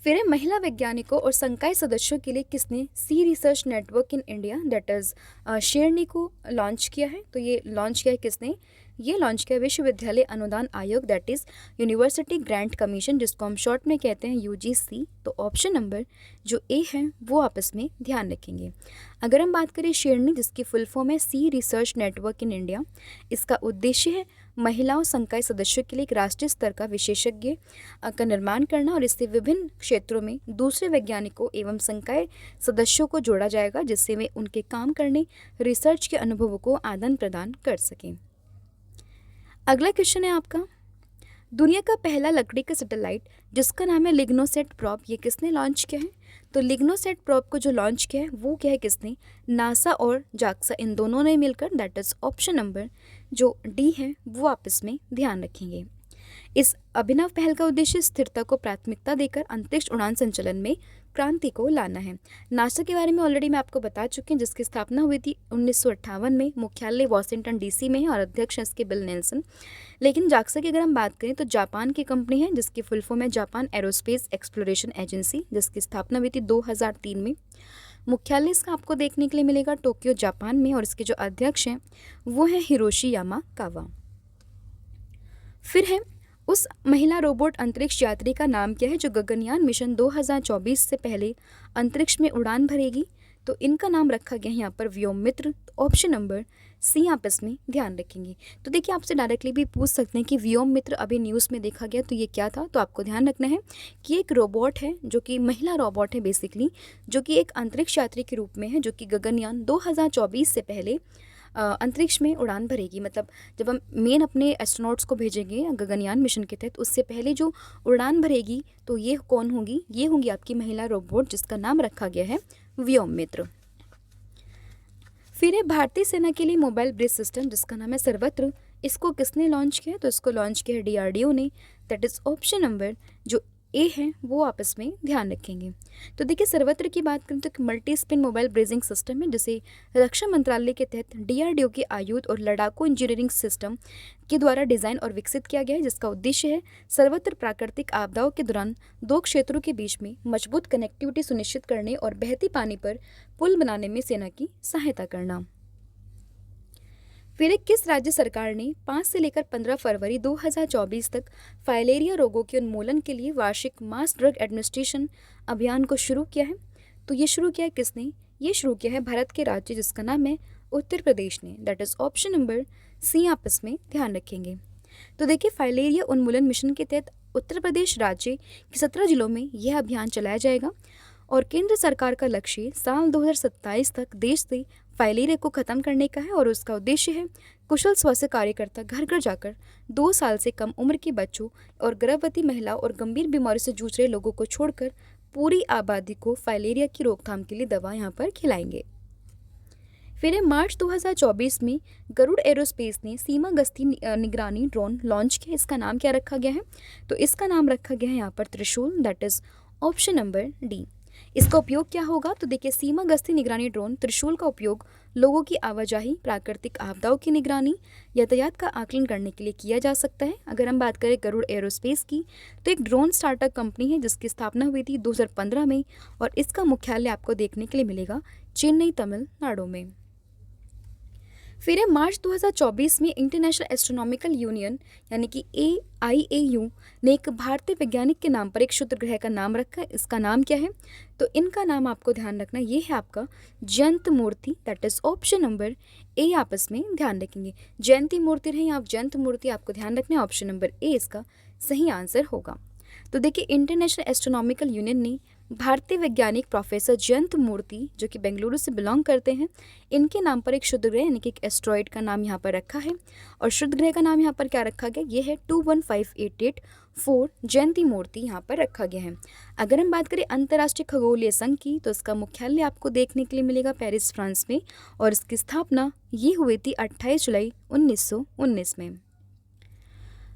फिर महिला वैज्ञानिकों और संकाय सदस्यों के लिए किसने C research network in India, that is शेरनी को लॉन्च किया है? तो ये लॉन्च किया है किसने? ये लॉन्च किया विश्वविद्यालय अनुदान आयोग, that is university grant commission, जिसको हम शॉर्ट में कहते हैं यूजीसी। तो ऑप्शन नंबर जो ए है वो आपस में ध्यान रखेंगे। अगर हम बात करें शेरनी, जिसकी फुल फॉर्म है सी रिसर्च नेटवर्क इन इंडिया, इसका उद्देश्य है महिलाओं संकाय सदस्यों के लिए एक राष्ट्रीय स्तर का विशेषज्ञ का निर्माण करना, और इससे विभिन्न क्षेत्रों में दूसरे वैज्ञानिकों एवं संकाय सदस्यों को जोड़ा जाएगा, जिससे वे उनके काम करने, रिसर्च के अनुभवों को आदान प्रदान कर सकें। अगला क्वेश्चन है आपका, दुनिया का पहला लकड़ी का सैटेलाइट जिसका नाम है लिग्नोसेट प्रोब, ये किसने लॉन्च किया है? तो लिग्नोसेट प्रोब को जो लॉन्च किया है वो क्या है, किसने? नासा और जाक्सा, इन दोनों ने मिलकर, दैट इज ऑप्शन नंबर जो डी है वो आपस में ध्यान रखेंगे। इस अभिनव पहल का उद्देश्य स्थिरता को प्राथमिकता देकर अंतरिक्ष उड़ान संचालन में क्रांति को लाना है। नासा के बारे में ऑलरेडी मैं आपको बता चुकी हूँ, जिसकी स्थापना हुई थी 1958 में, मुख्यालय वॉशिंगटन डीसी में है और अध्यक्ष हैं इसके बिल नेल्सन। लेकिन जाक्सा की अगर हम बात करें तो जापान की कंपनी है, जिसकी फुल फॉर्म है जापान एरोस्पेस एक्सप्लोरेशन एजेंसी, जिसकी स्थापना हुई थी 2003 में। मुख्यालय इसका आपको देखने के लिए मिलेगा टोक्यो जापान में, और इसके जो अध्यक्ष हैं वो हैं हिरोशी यामाकावा। फिर है उस महिला रोबोट अंतरिक्ष यात्री का नाम क्या है जो गगनयान मिशन 2024 से पहले अंतरिक्ष में उड़ान भरेगी? तो इनका नाम रखा गया है यहाँ पर व्योम मित्र, ऑप्शन नंबर सी आपस में ध्यान रखेंगे। तो देखिए आपसे डायरेक्टली भी पूछ सकते हैं कि व्योम मित्र अभी न्यूज़ में देखा गया तो ये क्या था, तो आपको ध्यान रखना है कि एक रोबोट है जो कि महिला रोबोट है बेसिकली, जो कि एक अंतरिक्ष यात्री के रूप में है, जो कि गगनयान 2024 से पहले अंतरिक्ष में उड़ान भरेगी। मतलब जब हम मेन अपने एस्ट्रोनॉट्स को भेजेंगे गगनयान मिशन के तहत, उससे पहले जो उड़ान भरेगी तो ये कौन होगी? ये होंगी आपकी महिला रोबोट, जिसका नाम रखा गया है व्योम मित्र। फिर है भारतीय सेना के लिए मोबाइल ब्रिज सिस्टम, जिसका नाम है सर्वत्र, इसको किसने लॉन्च किया? तो इसको लॉन्च किया है डीआरडीओ ने, दैट इज ऑप्शन नंबर जो ए है वो आपस में ध्यान रखेंगे। तो देखिए सर्वत्र की बात करें तो एक multi spin mobile brazing system है, जिसे रक्षा मंत्रालय के तहत डीआरडीओ के आयुध और लड़ाकू इंजीनियरिंग सिस्टम के द्वारा डिज़ाइन और विकसित किया गया है, जिसका उद्देश्य है सर्वत्र प्राकृतिक आपदाओं के दौरान दो क्षेत्रों के बीच में मजबूत कनेक्टिविटी सुनिश्चित करने और बहती पानी पर पुल बनाने में सेना की सहायता करना। फिर किस राज्य सरकार ने 5 से लेकर 15 फरवरी 2024 तक फाइलेरिया रोगों के उन्मूलन के लिए वार्षिक मास ड्रग एडमिनिस्ट्रेशन अभियान को शुरू किया है? तो ये शुरू किया है किसने? ये शुरू किया है भारत के राज्य, जिसका नाम है उत्तर प्रदेश ने, that is option number C आपस में ध्यान रखेंगे। तो देखिए फाइलेरिया उन्मूलन मिशन के तहत उत्तर प्रदेश राज्य के 17 जिलों में यह अभियान चलाया जाएगा, और केंद्र सरकार का लक्ष्य साल 2027 तक देश से फाइलेरिया को खत्म करने का है, और उसका उद्देश्य है कुशल स्वास्थ्य कार्यकर्ता घर घर जाकर 2 साल से कम उम्र के बच्चों और गर्भवती महिलाओं और गंभीर बीमारी से जूझ रहे लोगों को छोड़कर पूरी आबादी को फाइलेरिया की रोकथाम के लिए दवा यहाँ पर खिलाएंगे। फिर है मार्च 2024 में गरुड़ एरोस्पेस ने सीमा गश्ती निगरानी ड्रोन लॉन्च किया, इसका नाम क्या रखा गया है? तो इसका नाम रखा गया है यहाँ पर त्रिशूल, that is option number D. इसका उपयोग क्या होगा? तो देखिए सीमा गश्ती निगरानी ड्रोन त्रिशूल का उपयोग लोगों की आवाजाही, प्राकृतिक आपदाओं की निगरानी, यातायात का आकलन करने के लिए किया जा सकता है। अगर हम बात करें गरुड़ एरोस्पेस की, तो एक ड्रोन स्टार्टअप कंपनी है जिसकी स्थापना हुई थी 2015 में, और इसका मुख्यालय आपको देखने के लिए मिलेगा चेन्नई, तमिलनाडु में। फिर है मार्च 2024 में इंटरनेशनल एस्ट्रोनॉमिकल यूनियन यानी कि AIAU ने एक भारतीय वैज्ञानिक के नाम पर एक क्षुद्र ग्रह का नाम रखा है, इसका नाम क्या है? तो इनका नाम आपको ध्यान रखना, ये है आपका Jayant Murthy, that is option number A आपस में ध्यान रखेंगे। जयंती मूर्ति रहे आप जयंत मूर्ति, आपको ध्यान रखना है, ऑप्शन नंबर ए इसका सही आंसर होगा। तो देखिए इंटरनेशनल एस्ट्रोनॉमिकल यूनियन ने भारतीय वैज्ञानिक प्रोफेसर जयंत मूर्ति, जो कि बेंगलुरु से बिलोंग करते हैं, इनके नाम पर एक क्षुद्र ग्रह यानी कि एक एस्ट्रॉयड का नाम यहाँ पर रखा है, और क्षुद्र ग्रह का नाम यहाँ पर क्या रखा गया? ये है 215884 जयंती मूर्ति यहाँ पर रखा गया है। अगर हम बात करें अंतर्राष्ट्रीय खगोलीय संघ की, तो इसका मुख्यालय आपको देखने के लिए मिलेगा पेरिस, फ्रांस में, और इसकी स्थापना ये हुई थी 28 जुलाई 1919 में।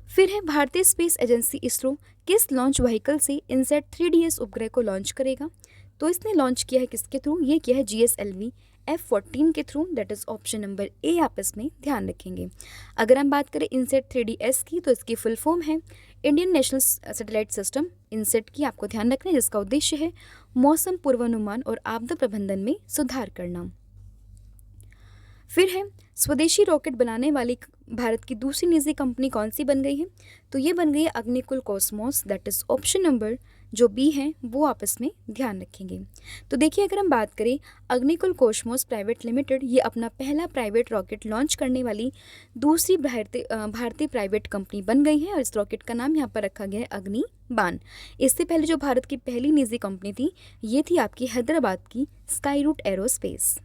फिर है भारतीय स्पेस एजेंसी इसरो किस लॉन्च व्हीकल से इनसैट 3DS उपग्रह को लॉन्च करेगा? तो इसने लॉन्च किया है किसके थ्रू? ये किया है GSLV F-14 के through, that is option number A आपस में ध्यान रखेंगे। अगर हम बात करें इनसैट 3DS की, तो इसकी फुल फॉर्म है Indian national satellite system, INSAT की आपको ध्यान रखना है, जिसका उद्देश्य है मौसम पूर्वानुमान और आपदा प्रबंधन में सुधार करना। फिर है स्वदेशी रॉकेट बनाने वाली भारत की दूसरी निजी कंपनी कौन सी बन गई है? तो ये बन गई है Agnikul Cosmos, that is option number जो बी है वो आप इसमें ध्यान रखेंगे। तो देखिए, अगर हम बात करें अग्निकुल कॉस्मोस प्राइवेट लिमिटेड, ये अपना पहला प्राइवेट रॉकेट लॉन्च करने वाली दूसरी भारतीय प्राइवेट कंपनी बन गई है और इस रॉकेट का नाम यहाँ पर रखा गया है अग्निबाण। इससे पहले जो भारत की पहली निजी कंपनी थी ये थी आपकी हैदराबाद की स्काई रूट एरोस्पेस।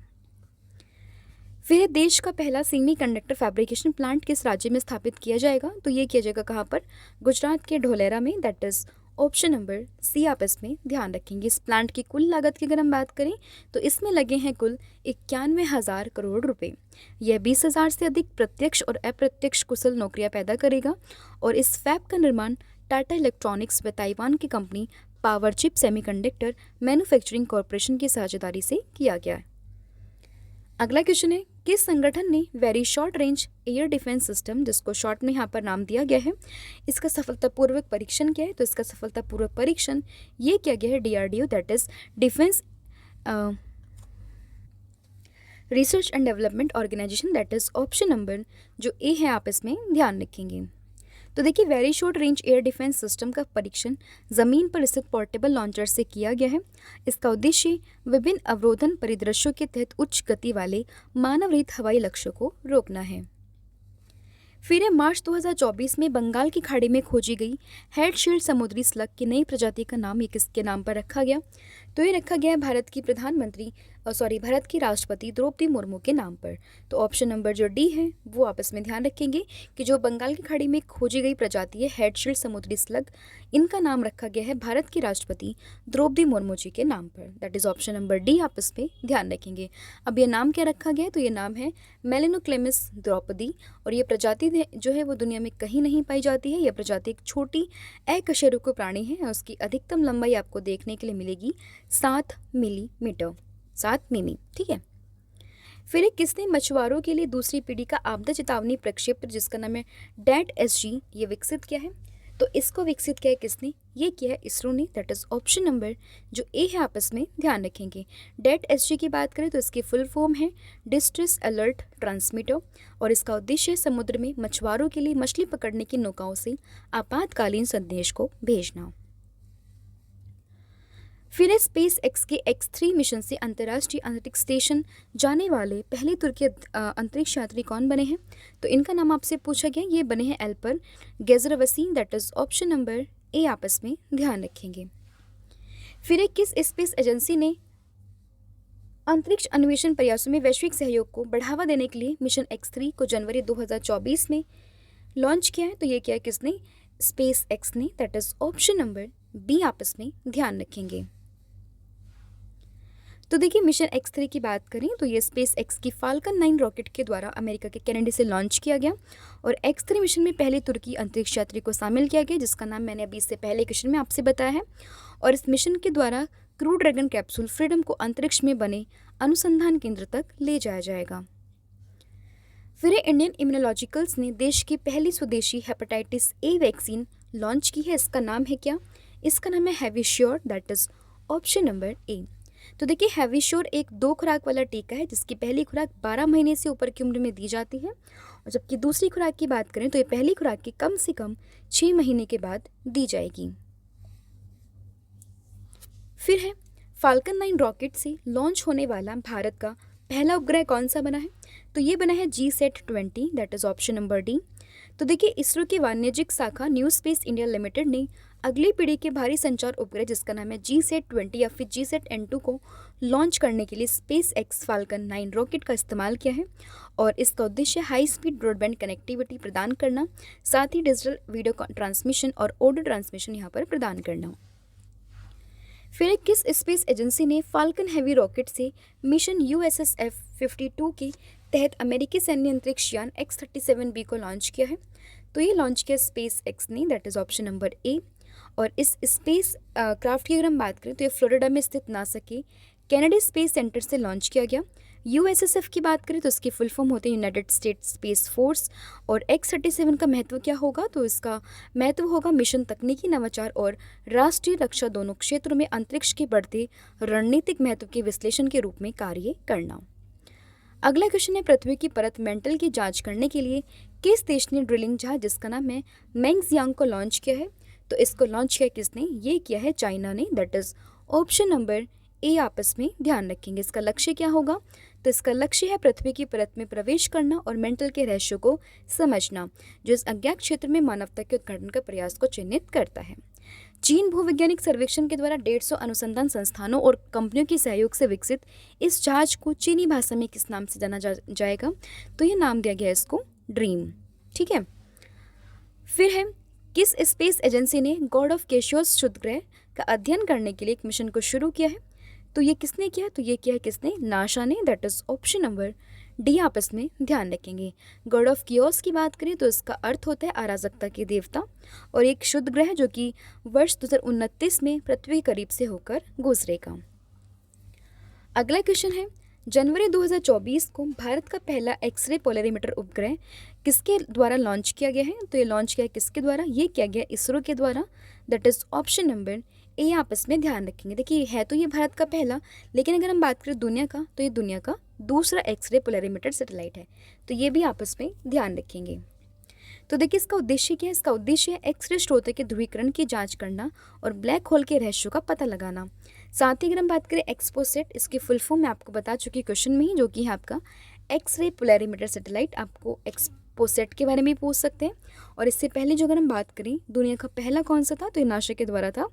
फिर देश का पहला सेमीकंडक्टर फैब्रिकेशन प्लांट किस राज्य में स्थापित किया जाएगा? तो ये किया जाएगा कहाँ पर? गुजरात के ढोलेरा में, that is option number C आप इसमें ध्यान रखेंगे। इस प्लांट की कुल लागत की अगर हम बात करें तो इसमें लगे हैं कुल 91,000 करोड़ रुपए। यह 20,000 से अधिक प्रत्यक्ष और अप्रत्यक्ष कुशल नौकरियां पैदा करेगा और इस फैब का निर्माण टाटा इलेक्ट्रॉनिक्स व ताइवान की company power chip semiconductor manufacturing corporation की साझेदारी से किया गया है। अगला क्वेश्चन है, किस संगठन ने very short range air defence system, जिसको शॉर्ट में यहाँ पर नाम दिया गया है, इसका सफलतापूर्वक परीक्षण किया है? तो इसका सफलतापूर्वक परीक्षण ये किया गया है DRDO, that is defence research and development organisation, that is option number जो ए है आप इसमें ध्यान रखेंगे। तो देखिए, very short range air defence system का परीक्षण ज़मीन पर स्थित पोर्टेबल लॉन्चर से किया गया है। इसका उद्देश्य विभिन्न अवरोधन परिदृश्यों के तहत उच्च गति वाले मानव रहित हवाई लक्ष्यों को रोकना है। फिर मार्च 2024 में बंगाल की खाड़ी में खोजी गई हेड शील्ड समुद्री स्लग की नई प्रजाति का नाम ये किसके नाम पर रखा गया? तो ये रखा गया है भारत की राष्ट्रपति द्रौपदी मुर्मू के नाम पर। तो ऑप्शन नंबर जो डी है वो आप इसमें ध्यान रखेंगे कि जो बंगाल की खाड़ी में खोजी गई प्रजाति है हेड शील्ड समुद्री स्लग, इनका नाम रखा गया है भारत की राष्ट्रपति द्रौपदी मुर्मू जी के नाम पर, that is option number D आप इस पर ध्यान रखेंगे। अब ये नाम क्या रखा गया है? तो ये नाम है मेलिनोक्लेमिस द्रौपदी और ये प्रजाति जो है वो दुनिया में कहीं नहीं पाई जाती है। यह प्रजाति एक छोटी अकशेरुकीय प्राणी है और उसकी अधिकतम लंबाई आपको देखने के लिए मिलेगी 7 मिलीमीटर, 7 मिमी, ठीक है। फिर किसने मछुआरों के लिए दूसरी पीढ़ी का आपदा चेतावनी प्रक्षेप्य जिसका नाम है डैट SG ये विकसित किया है? तो इसको विकसित किया है किसने? ये किया है इसरो ने, दैट इज ऑप्शन नंबर जो ए है आपस में ध्यान रखेंगे। डैट SG की बात करें तो इसकी फुल फॉर्म है डिस्ट्रेस अलर्ट ट्रांसमीटर और इसका उद्देश्य है समुद्र में मछुआरों के लिए मछली पकड़ने की नौकाओं से आपातकालीन संदेश को भेजना। फिर स्पेस एक्स के X3 मिशन से अंतर्राष्ट्रीय अंतरिक्ष स्टेशन जाने वाले पहले तुर्की अंतरिक्ष यात्री कौन बने हैं? तो इनका नाम आपसे पूछा गया, ये बने हैं Alper Gezeravci, that is option number A आपस में ध्यान रखेंगे। फिर किस स्पेस एजेंसी ने अंतरिक्ष अन्वेषण प्रयासों में वैश्विक सहयोग को बढ़ावा देने के लिए मिशन X3 को जनवरी 2024 में लॉन्च किया है? तो ये किया है किसने? स्पेस एक्स ने, that is option number B आपस में ध्यान रखेंगे। तो देखिए, मिशन X3 की बात करें तो ये स्पेस एक्स की फाल्कन 9 रॉकेट के द्वारा अमेरिका के कैनेडी से लॉन्च किया गया और X3 मिशन में पहले तुर्की अंतरिक्ष यात्री को शामिल किया गया जिसका नाम मैंने अभी इससे पहले क्वेश्चन में आपसे बताया है और इस मिशन के द्वारा क्रू ड्रैगन कैप्सूल फ्रीडम को अंतरिक्ष में बने अनुसंधान केंद्र तक ले जाया जाएगा। फिर इंडियन इम्यूनोलॉजिकल्स ने देश की पहली स्वदेशी हेपेटाइटिस ए वैक्सीन लॉन्च की है, इसका नाम है क्या? इसका नाम है हैवीश्योर, that is option number A. तो देखिए, हैवीश्योर एक 2 खुराक वाला टीका है जिसकी पहली खुराक 12 महीने से ऊपर की उम्र में दी जाती है और जबकि दूसरी खुराक की बात करें तो ये पहली खुराक की कम से कम 6 महीने के बाद दी जाएगी। फिर है फाल्कन 9 रॉकेट से लॉन्च होने वाला भारत का पहला उपग्रह कौन सा बना है? तो ये बना है GSAT-20, that is option number D. तो देखिए, इसरो की वाणिज्यिक शाखा न्यू स्पेस इंडिया लिमिटेड ने अगली पीढ़ी के भारी संचार उपग्रह जिसका नाम है GSAT-20 या फिर GSAT-N2 को लॉन्च करने के लिए स्पेस एक्स फाल्कन 9 रॉकेट का इस्तेमाल किया है और इसका उद्देश्य हाई स्पीड ब्रॉडबैंड कनेक्टिविटी प्रदान करना, साथ ही डिजिटल वीडियो ट्रांसमिशन और ऑडियो ट्रांसमिशन यहाँ पर प्रदान करना। फिर किस स्पेस एजेंसी ने फाल्कन हैवी रॉकेट से मिशन USSF-52 के तहत अमेरिकी सैन्य अंतरिक्ष यान X-37B को लॉन्च किया है? तो ये लॉन्च किया स्पेस एक्स ने, दैट इज ऑप्शन नंबर ए। और इस स्पेस क्राफ्ट की अगर हम बात करें तो ये फ्लोरिडा में स्थित नासा के कैनेडी स्पेस सेंटर से लॉन्च किया गया। USSF की बात करें तो इसकी फुल फॉर्म होते हैं यूनाइटेड स्टेट्स स्पेस फोर्स और X-37 का महत्व क्या होगा? तो इसका महत्व होगा मिशन तकनीकी नवाचार और राष्ट्रीय रक्षा दोनों क्षेत्रों में अंतरिक्ष के बढ़ते रणनीतिक महत्व के विश्लेषण के रूप में कार्य करना। अगला क्वेश्चन है, पृथ्वी की परत मेंटल की जांच करने के लिए किस देश ने ड्रिलिंग जहाज जिसका नाम है मेंगजियांग को लॉन्च किया है? तो इसको लॉन्च किया किसने? ये किया है चाइना ने, that is option number A. आपस में ध्यान रखेंगे। इसका लक्ष्य क्या होगा? तो इसका लक्ष्य है पृथ्वी की परत में प्रवेश करना और मेंटल के रहस्य को समझना, जो इस अज्ञात क्षेत्र में मानवता के उद्घाटन का प्रयास को चिन्हित करता है। चीन भूवैज्ञानिक सर्वेक्षण के द्वारा 150 अनुसंधान संस्थानों और कंपनियों के सहयोग से विकसित इस जहाज को चीनी भाषा में किस नाम से जाना जाएगा? तो ये नाम दिया गया है इसको ड्रीम। ठीक है। फिर है किस स्पेस एजेंसी ने गॉड ऑफ कैशियोस शुद्ध ग्रह का अध्ययन करने के लिए एक मिशन को शुरू किया है? तो ये किसने किया? तो ये किया है किसने? नासा ने, that is option number D. आपस में ध्यान रखेंगे। गॉड ऑफ कियोस की बात करें तो इसका अर्थ होता है अराजकता के देवता, और एक शुद्ध ग्रह जो कि वर्ष 2029 में पृथ्वी करीब से होकर गुजरेगा। अगला क्वेश्चन है, जनवरी 2024 को भारत का पहला एक्सरे पोलरीमीटर उपग्रह किसके द्वारा लॉन्च किया गया है? तो ये लॉन्च किया किसके द्वारा? ये किया गया इसरो के द्वारा, that is option number A. आपस में ध्यान रखेंगे। देखिए है तो ये भारत का पहला, लेकिन अगर हम बात करें दुनिया का तो ये दुनिया का दूसरा एक्सरे पोलरीमीटर सैटेलाइट है, तो ये भी आपस में ध्यान रखेंगे। तो देखिए इसका उद्देश्य क्या है? इसका उद्देश्य है एक्सरे स्रोतों के ध्रुवीकरण की जांच करना और ब्लैक होल के रहस्यों का पता लगाना। साथ ही अगर हम बात करें एक्सपोसेट, इसकी फुल फॉर्म मैं आपको बता चुकी क्वेश्चन में ही, जो कि है आपका एक्सरे पोलरीमीटर सैटेलाइट। आपको एक्सपोसेट के बारे में पूछ सकते हैं। और इससे पहले जो अगर हम बात करें दुनिया का पहला कौन सा था, तो ये नासा के द्वारा था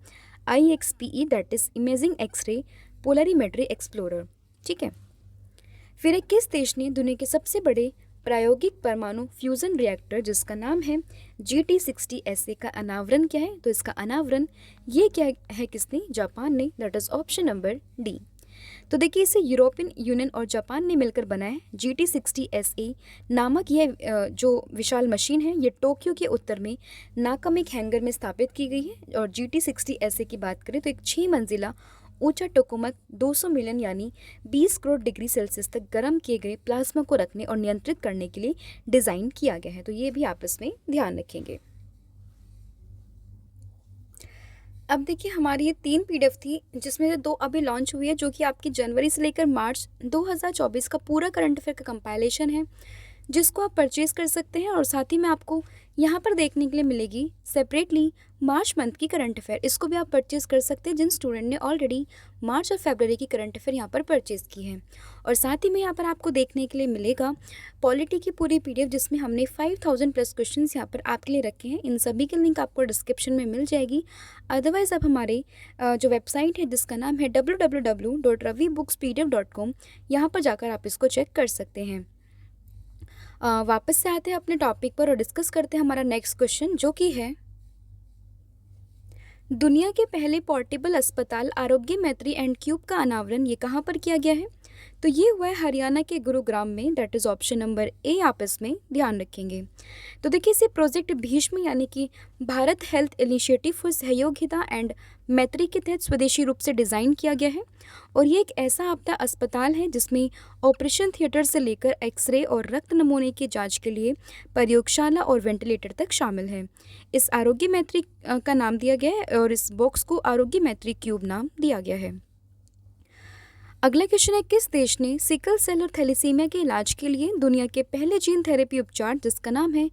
IXPE, that is imaging x-ray polarimetry explorer. ठीक है। फिर किस देश ने दुनिया के सबसे बड़े प्रायोगिक परमाणु फ्यूजन रिएक्टर जिसका नाम है GT60SA का अनावरण किया है? तो इसका अनावरण ये क्या है किसने? जापान ने, that is option number D. तो देखिए इसे यूरोपियन यूनियन और जापान ने मिलकर बनाया है। GT60SA नामक यह जो विशाल मशीन है ये टोक्यो के उत्तर में नाकामिक हैंगर में स्थापित की गई है। और GT60SA की बात करें तो एक 6 मंजिला ऊंचा टोकामक 200 मिलियन यानी 20 करोड़ डिग्री सेल्सियस तक गर्म किए गए प्लाज्मा को रखने और नियंत्रित करने के लिए डिज़ाइन किया गया है। तो ये भी आपस में ध्यान रखेंगे। अब देखिए हमारी ये 3 PDF थी, जिसमें से 2 अभी लॉन्च हुई है, जो कि आपकी जनवरी से लेकर मार्च 2024 का पूरा करंट अफेयर का कंपाइलेशन है, जिसको आप परचेज़ कर सकते हैं। और साथ ही में आपको यहाँ पर देखने के लिए मिलेगी सेपरेटली मार्च मंथ की करंट अफेयर, इसको भी आप परचेज़ कर सकते हैं जिन स्टूडेंट ने ऑलरेडी मार्च और फरवरी की करंट अफेयर यहाँ पर परचेज़ की है। और साथ ही में यहाँ पर आपको देखने के लिए मिलेगा पॉलिटी की पूरी PDF, जिसमें हमने 5000 प्लस क्वेश्चन यहाँ पर आपके लिए रखे हैं। इन सभी की लिंक आपको डिस्क्रिप्शन में मिल जाएगी। अदरवाइज़ आप हमारे जो वेबसाइट है जिसका नाम है www.ravibooks.pdf.com, यहाँ पर जाकर आप इसको चेक कर सकते हैं। वापस से आते हैं अपने टॉपिक पर और डिस्कस करते हैं हमारा नेक्स्ट क्वेश्चन, जो कि है दुनिया के पहले पोर्टेबल अस्पताल आरोग्य मैत्री एंड क्यूब का अनावरण ये कहाँ पर किया गया है? तो ये हुआ है हरियाणा के गुरुग्राम में, that is option number A. आपस में ध्यान रखेंगे। तो देखिए इसे प्रोजेक्ट भीष्म यानी कि Bharat health initiative for सहयोगिता and मैत्री के तहत स्वदेशी रूप से डिज़ाइन किया गया है। और ये एक ऐसा आपदा अस्पताल है जिसमें ऑपरेशन थिएटर से लेकर एक्सरे और रक्त नमूने की जांच के लिए प्रयोगशाला और वेंटिलेटर तक शामिल है। इस आरोग्य मैत्री का नाम दिया गया है और इस बॉक्स को आरोग्य मैत्री क्यूब नाम दिया गया है। अगला क्वेश्चन है, किस देश ने सिकल सेल और थैलेसीमिया के इलाज के लिए दुनिया के पहले जीन थेरेपी उपचार जिसका नाम है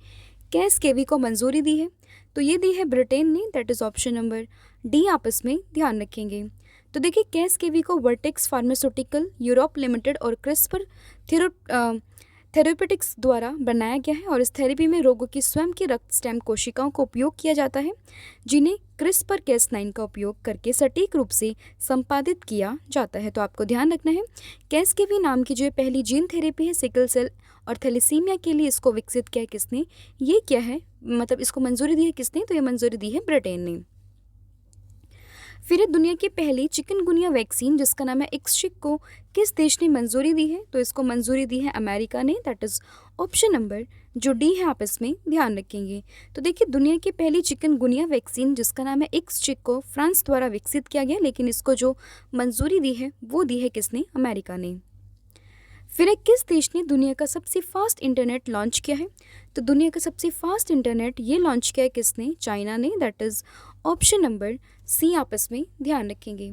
कैसकेवी को मंजूरी दी है? तो ये दी है ब्रिटेन ने, that is option number D. आपस में ध्यान रखेंगे। तो देखिए कैसकेवी को वर्टेक्स फार्मास्यूटिकल यूरोप लिमिटेड और क्रिस्पर थेरेप्यूटिक्स द्वारा बनाया गया है। और इस थेरेपी में रोगों की स्वयं की रक्त स्टेम कोशिकाओं का उपयोग किया जाता है, जिन्हें क्रिस्पर Cas9 का उपयोग करके सटीक रूप से संपादित किया जाता है। तो आपको ध्यान रखना है कैसकेवी नाम की जो पहली जीन थेरेपी है सिकल सेल और थैलेसीमिया के लिए, इसको विकसित किया है किसने? ये क्या है, मतलब इसको मंजूरी दी है किसने? तो ये मंजूरी दी है ब्रिटेन ने। फिर दुनिया की पहली चिकनगुनिया वैक्सीन जिसका नाम है इक्सचिक को किस देश ने मंजूरी दी है? तो इसको मंजूरी दी है अमेरिका ने, दैट इज़ ऑप्शन नंबर जो डी है। आपस में ध्यान रखेंगे। तो देखिए दुनिया की पहली चिकनगुनिया वैक्सीन जिसका नाम है इक्सचिक को फ्रांस द्वारा विकसित किया गया, लेकिन इसको जो मंजूरी दी है वो दी है किसने? अमेरिका ने। फिर किस देश ने दुनिया का सबसे फास्ट इंटरनेट लॉन्च किया है? तो दुनिया का सबसे फास्ट इंटरनेट ये लॉन्च किया है किसने? चाइना ने, that is option number C. आपस में ध्यान रखेंगे।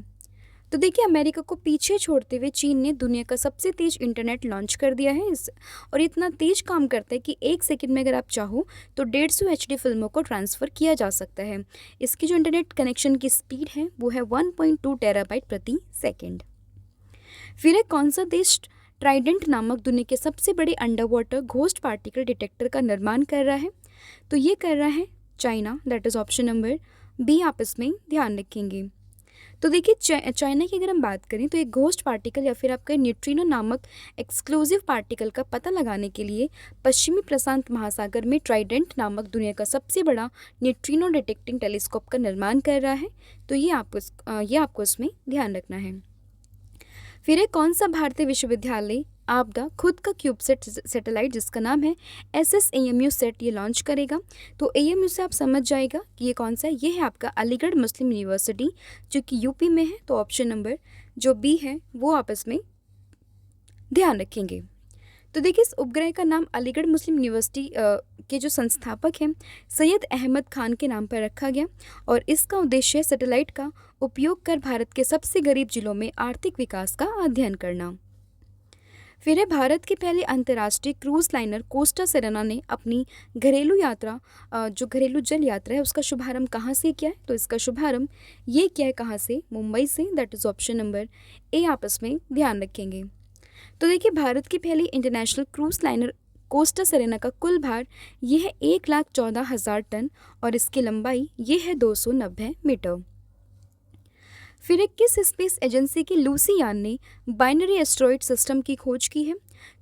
तो देखिए, अमेरिका को पीछे छोड़ते हुए चीन ने दुनिया का सबसे तेज इंटरनेट लॉन्च कर दिया है इस और इतना तेज काम करता है कि 1 सेकंड में अगर आप चाहो तो 150 HD फिल्मों को ट्रांसफ़र किया जा सकता है। इसकी जो इंटरनेट कनेक्शन की स्पीड है वो है 1.2 टेराबाइट प्रति सेकंड। फिर है कौन सा देश ट्राइडेंट नामक दुनिया के सबसे बड़े under water ghost particle detector का निर्माण कर रहा है? तो ये कर रहा है China, that is option number B, आप इसमें ध्यान रखेंगे। तो देखिए, चाइना की अगर हम बात करें तो एक घोस्ट पार्टिकल या फिर आपका न्यूट्रिनो नामक एक्सक्लूसिव पार्टिकल का पता लगाने के लिए पश्चिमी प्रशांत महासागर में ट्राइडेंट नामक दुनिया का सबसे बड़ा न्यूट्रिनो डिटेक्टिंग टेलीस्कोप का निर्माण कर रहा है। तो ये आपको इसमें ध्यान रखना है। फिर एक कौन सा भारतीय विश्वविद्यालय आपदा खुद का क्यूबसेट सैटेलाइट जिसका नाम है SSAMU सेट ये लॉन्च करेगा? तो AMU से आप समझ जाएगा कि ये कौन सा है। ये है आपका अलीगढ़ मुस्लिम यूनिवर्सिटी जो कि यूपी में है। तो ऑप्शन नंबर जो बी है वो आप इसमें ध्यान रखेंगे। तो देखिए, इस उपग्रह का नाम अलीगढ़ मुस्लिम यूनिवर्सिटी के जो संस्थापक हैं सैयद अहमद खान के नाम पर रखा गया और इसका उद्देश्य सैटेलाइट का उपयोग कर भारत के सबसे गरीब जिलों में आर्थिक विकास का अध्ययन करना। फिर है भारत की पहली अंतर्राष्ट्रीय क्रूज लाइनर कोस्टा सेरेना ने अपनी घरेलू यात्रा जो घरेलू जल यात्रा है उसका शुभारंभ कहाँ से किया है? तो इसका शुभारंभ ये किया है कहाँ से? मुंबई से, that is option number A, आप इसमें ध्यान रखेंगे। तो देखिए, भारत की पहली international cruise liner Costa Serena का कुल भार ये है 1,14,000 टन और इसकी लंबाई ये है 290 मीटर। फिर एक किस स्पेस एजेंसी की लूसी यान ने बाइनरी एस्ट्रॉइड सिस्टम की खोज की है?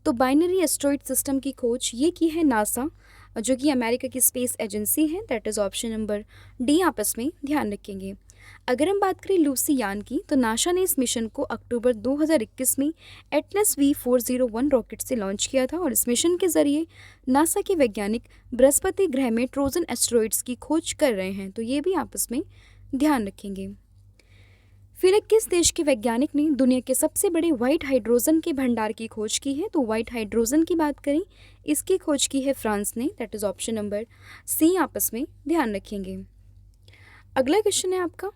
तो बाइनरी एस्ट्रॉइड सिस्टम की खोज ये की है नासा जो कि अमेरिका की स्पेस एजेंसी है, that is option number D, आप इसमें ध्यान रखेंगे। अगर हम बात करें लूसी यान की तो नासा ने इस मिशन को अक्टूबर 2021 में एटलस V401 रॉकेट से लॉन्च किया था और इस मिशन के जरिए नासा के वैज्ञानिक बृहस्पति ग्रह में ट्रोजन एस्ट्रॉइड्स की खोज कर रहे हैं। तो ये भी आप इसमें ध्यान रखेंगे। फिर एक किस देश के वैज्ञानिक ने दुनिया के सबसे बड़े व्हाइट हाइड्रोजन के भंडार की खोज की है? तो व्हाइट हाइड्रोजन की बात करें इसकी खोज की है फ्रांस ने, that is option number C, आप इसमें ध्यान रखेंगे। अगला क्वेश्चन है आपका,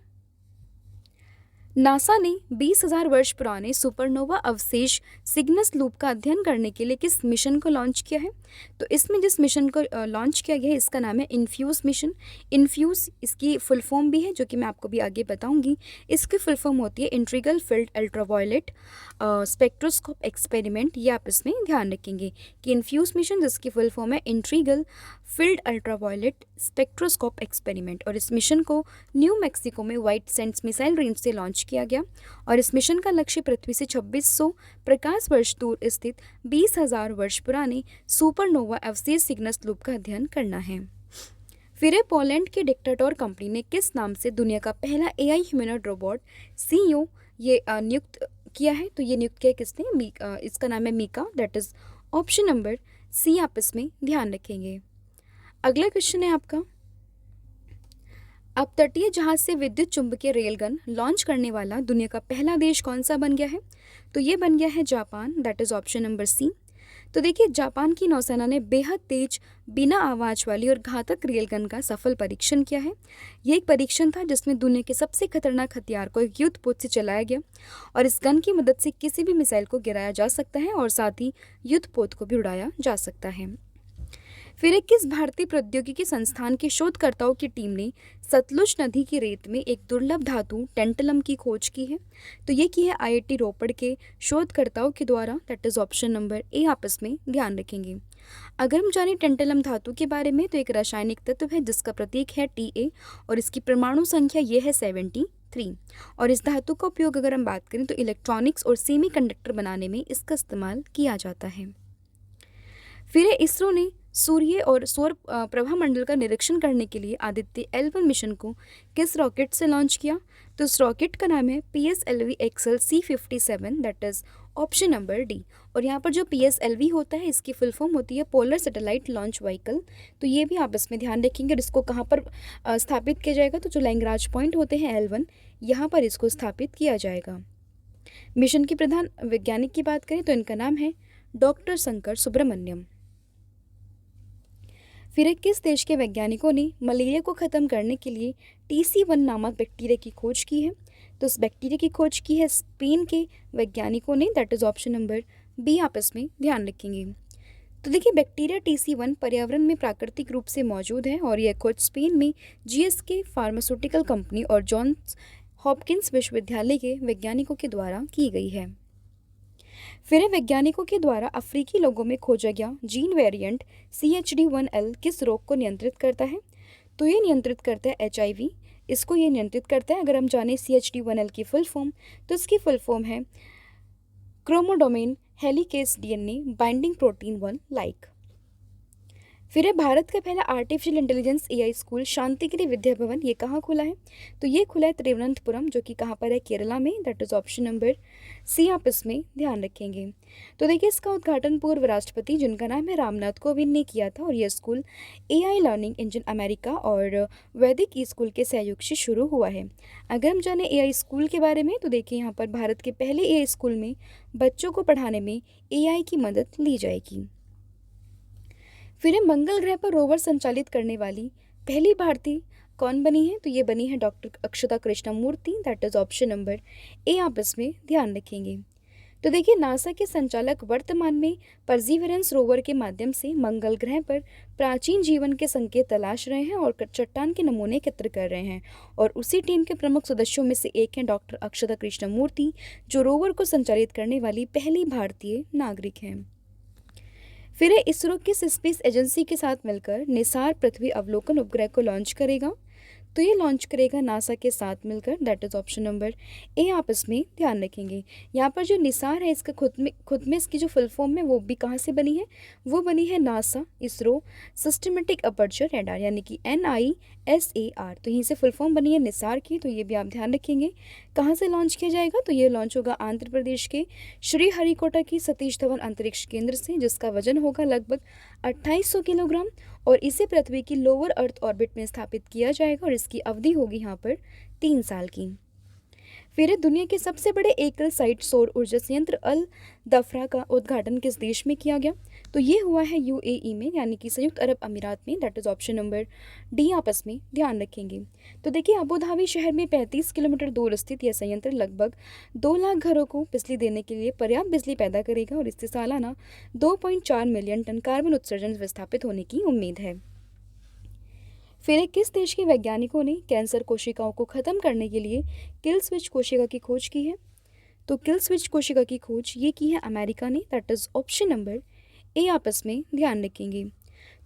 नासा ने 20,000 वर्ष पुराने सुपरनोवा अवशेष सिग्नस लूप का अध्ययन करने के लिए किस मिशन को लॉन्च किया है? तो इसमें जिस मिशन को लॉन्च किया गया है इसका नाम है इन्फ्यूज़ मिशन। इन्फ्यूज़ इसकी फुल फॉर्म भी है जो कि मैं आपको भी आगे बताऊंगी। इसकी फुल फॉर्म होती है integral field ultraviolet spectroscope experiment. ये आप इसमें ध्यान रखेंगे कि इन्फ्यूज़ मिशन जिसकी फुल फॉर्म है integral field ultraviolet spectroscope experiment और इस मिशन को न्यू मैक्सिको में व्हाइट सैंड्स मिसाइल रेंज से लॉन्च किया गया और इस मिशन का लक्ष्य पृथ्वी से 2600 प्रकाश वर्ष दूर स्थित 20,000 वर्ष पुराने सुपरनोवा अवशेष सिग्नस लूप का अध्ययन करना है। फिर है पोलैंड की डिक्टाटोर कंपनी ने किस नाम से दुनिया का पहला AI ह्यूमनॉइड रोबोट CEO ये नियुक्त किया है? तो ये नियुक्त किया किसने? इसका नाम है मीका, that is option number C, आप इसमें ध्यान रखेंगे। अगला क्वेश्चन है आपका, अब तटीय जहाज से विद्युत चुंबकीय रेलगन लॉन्च करने वाला दुनिया का पहला देश कौन सा बन गया है? तो ये बन गया है Japan, that is option number C. तो देखिए, जापान की नौसेना ने बेहद तेज बिना आवाज़ वाली और घातक रेलगन का सफल परीक्षण किया है। ये एक परीक्षण था जिसमें दुनिया के सबसे खतरनाक हथियार को एक युद्ध पोत से चलाया गया और इस गन की मदद से किसी भी मिसाइल को गिराया जा सकता है और साथ ही युद्ध पोत को भी उड़ाया जा सकता है। फिर एक किस भारतीय प्रौद्योगिकी संस्थान के शोधकर्ताओं की टीम ने सतलुज नदी की रेत में एक दुर्लभ धातु टेंटलम की खोज की है? तो ये की है IIT रोपड़ के शोधकर्ताओं के द्वारा, that is option number A, आप इसमें ध्यान रखेंगे। अगर हम जाने टेंटलम धातु के बारे में तो एक रासायनिक तत्व है जिसका प्रतीक है Ta और इसकी परमाणु संख्या ये है 73 और इस धातु का उपयोग अगर हम बात करें तो इलेक्ट्रॉनिक्स और सेमीकंडक्टर बनाने में इसका इस्तेमाल किया जाता है। फिर इसरो ने सूर्य और सौर प्रभामंडल का निरीक्षण करने के लिए आदित्य L1 मिशन को किस रॉकेट से लॉन्च किया? तो इस रॉकेट का नाम है PSLV XL C57, that is option number D. और यहाँ पर जो PSLV होता है इसकी फुल फॉर्म होती है पोलर सैटेलाइट लॉन्च व्हीकल। तो ये भी आप इसमें ध्यान रखेंगे और इसको कहाँ पर स्थापित किया जाएगा? तो जो लैंग्राज पॉइंट होते हैं L1 यहाँ पर इसको स्थापित किया जाएगा। मिशन के प्रधान वैज्ञानिक की बात करें तो इनका नाम है डॉक्टर शंकर सुब्रमण्यम। फिर है किस देश के वैज्ञानिकों ने मलेरिया को ख़त्म करने के लिए TC1 नामक बैक्टीरिया की खोज की है? तो इस बैक्टीरिया की खोज की है स्पेन के वैज्ञानिकों ने, that is option number B, आप इसमें ध्यान रखेंगे। तो देखिए बैक्टीरिया TC1 पर्यावरण में प्राकृतिक रूप से मौजूद है और यह खोज स्पेन में GSK फार्मास्यूटिकल कंपनी और जॉन्स हॉपकिंस विश्वविद्यालय के वैज्ञानिकों के द्वारा की गई है। फिर वैज्ञानिकों के द्वारा अफ्रीकी लोगों में खोजा गया जीन वेरिएंट CHD1L किस रोग को नियंत्रित करता है? तो ये नियंत्रित करता है HIV, इसको ये नियंत्रित करता है। अगर हम जाने CHD1L की फुल फॉर्म, तो इसकी फुल फॉर्म है chromodomain helicase DNA binding protein 1 like. फिर है भारत का पहला artificial intelligence AI school Shantigiri Vidya Bhavan, ये कहाँ खुला है? तो ये खुला है तिरुवनंतपुरम, जो कि कहाँ पर है? केरला में, that is option number C, आप इसमें ध्यान रखेंगे। तो देखिए इसका उद्घाटन पूर्व राष्ट्रपति जिनका नाम है रामनाथ कोविंद ने किया था और यह school AI learning engine America और वैदिक ई स्कूल के सहयोग से शुरू हुआ है। अगर हम जाने AI स्कूल के बारे में, तो देखिए यहाँ पर भारत के पहले AI स्कूल में बच्चों को पढ़ाने में AI की मदद ली जाएगी। फिर मंगल ग्रह पर रोवर संचालित करने वाली पहली भारतीय कौन बनी है? तो ये बनी है doctor Akshata Krishnamurthy, that is option number A, आप इसमें ध्यान रखेंगे। तो देखिए नासा के संचालक वर्तमान में परसीवरेंस रोवर के माध्यम से मंगल ग्रह पर प्राचीन जीवन के संकेत तलाश रहे हैं और चट्टान के नमूने एकत्र कर रहे हैं, और उसी टीम के प्रमुख सदस्यों में से एक हैं डॉक्टर अक्षता कृष्णमूर्ति, जो रोवर को संचालित करने वाली पहली भारतीय नागरिक हैं। फिर इसरो किस स्पेस एजेंसी के साथ मिलकर निसार पृथ्वी अवलोकन उपग्रह को लॉन्च करेगा? तो ये लॉन्च करेगा नासा के साथ मिलकर, that is option number A, आप इसमें ध्यान रखेंगे। यहाँ पर जो निसार है इसका खुद में इसकी जो फुल फॉर्म है वो भी कहाँ से बनी है? वो बनी है NASA ISRO systematic aperture radar, यानी कि NISAR। तो यहीं से फुल फॉर्म बनी है निसार की, तो ये भी आप ध्यान रखेंगे। कहाँ से लॉन्च किया जाएगा? तो ये लॉन्च होगा आंध्र प्रदेश के श्रीहरिकोटा की सतीश धवन अंतरिक्ष केंद्र से, जिसका वजन होगा लगभग 2800 किलोग्राम, और इसे पृथ्वी की लोअर अर्थ ऑर्बिट में स्थापित किया जाएगा और इसकी अवधि होगी यहाँ पर 3 साल की। फिर दुनिया के सबसे बड़े एकल साइट सौर ऊर्जा संयंत्र अल दफ्रा का उद्घाटन किस देश में किया गया? तो ये हुआ है UAE में, यानी कि संयुक्त अरब अमीरात में, that is option number D, आपस में ध्यान रखेंगे। तो देखिए अबू धाबी शहर में 35 किलोमीटर दूर स्थित यह संयंत्र लगभग 2 लाख घरों को बिजली देने के लिए पर्याप्त बिजली पैदा करेगा और इससे सालाना 2.4 मिलियन टन कार्बन उत्सर्जन विस्थापित होने की उम्मीद है। फिर किस देश के वैज्ञानिकों ने कैंसर कोशिकाओं को ख़त्म करने के लिए किल स्विच कोशिका की खोज की है? तो किल स्विच कोशिका की खोज ये की है अमेरिका ने, that is option number A, आपस में ध्यान रखेंगे।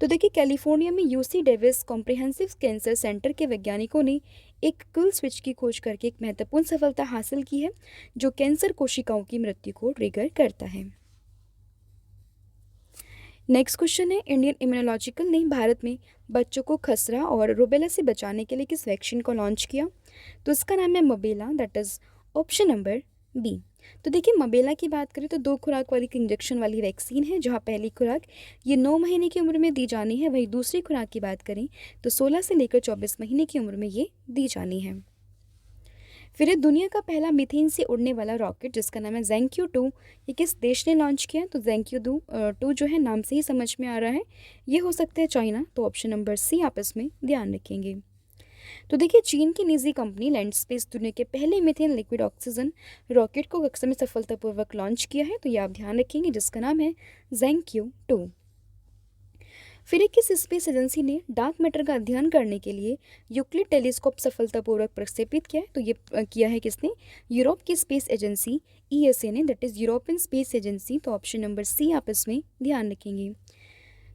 तो देखिए कैलिफोर्निया में UC Davis comprehensive cancer centre के वैज्ञानिकों ने एक किल स्विच की खोज करके एक महत्वपूर्ण सफलता हासिल की है, जो कैंसर कोशिकाओं की मृत्यु को ट्रिगर करता है। नेक्स्ट क्वेश्चन है, इंडियन इम्यूनोलॉजिकल ने भारत में बच्चों को खसरा और रुबेला से बचाने के लिए किस वैक्सीन को लॉन्च किया? तो इसका नाम है मबेला, that is option number B. तो देखिए मबेला की बात करें तो 2 खुराक वाली इंजेक्शन वाली वैक्सीन है, जहां पहली खुराक ये 9 महीने की उम्र में दी जानी है, वहीं दूसरी खुराक की बात करें तो 16 से लेकर 24 महीने की उम्र में ये दी जानी है। फिर दुनिया का पहला मीथेन से उड़ने वाला रॉकेट जिसका नाम है ज़ेंक्यू 2, ये किस देश ने लॉन्च किया? तो ज़ेंक्यू 2 जो है नाम से ही समझ में आ रहा है, ये हो सकता है चाइना, तो ऑप्शन नंबर सी, आप इसमें ध्यान रखेंगे। तो देखिए चीन की निजी कंपनी लैंडस्पेस दुनिया के पहले मीथेन लिक्विड ऑक्सीजन रॉकेट को कक्षा में सफलतापूर्वक लॉन्च किया है, तो ये आप ध्यान रखेंगे, जिसका नाम है ज़ेंक्यू 2। फिर किस स्पेस एजेंसी ने डार्क मैटर का अध्ययन करने के लिए यूक्लिड टेलीस्कोप सफलतापूर्वक प्रक्षेपित किया है? तो ये किया है किसने? यूरोप की स्पेस एजेंसी ESA ने, that is European space agency, तो ऑप्शन नंबर सी, आप इसमें ध्यान रखेंगे।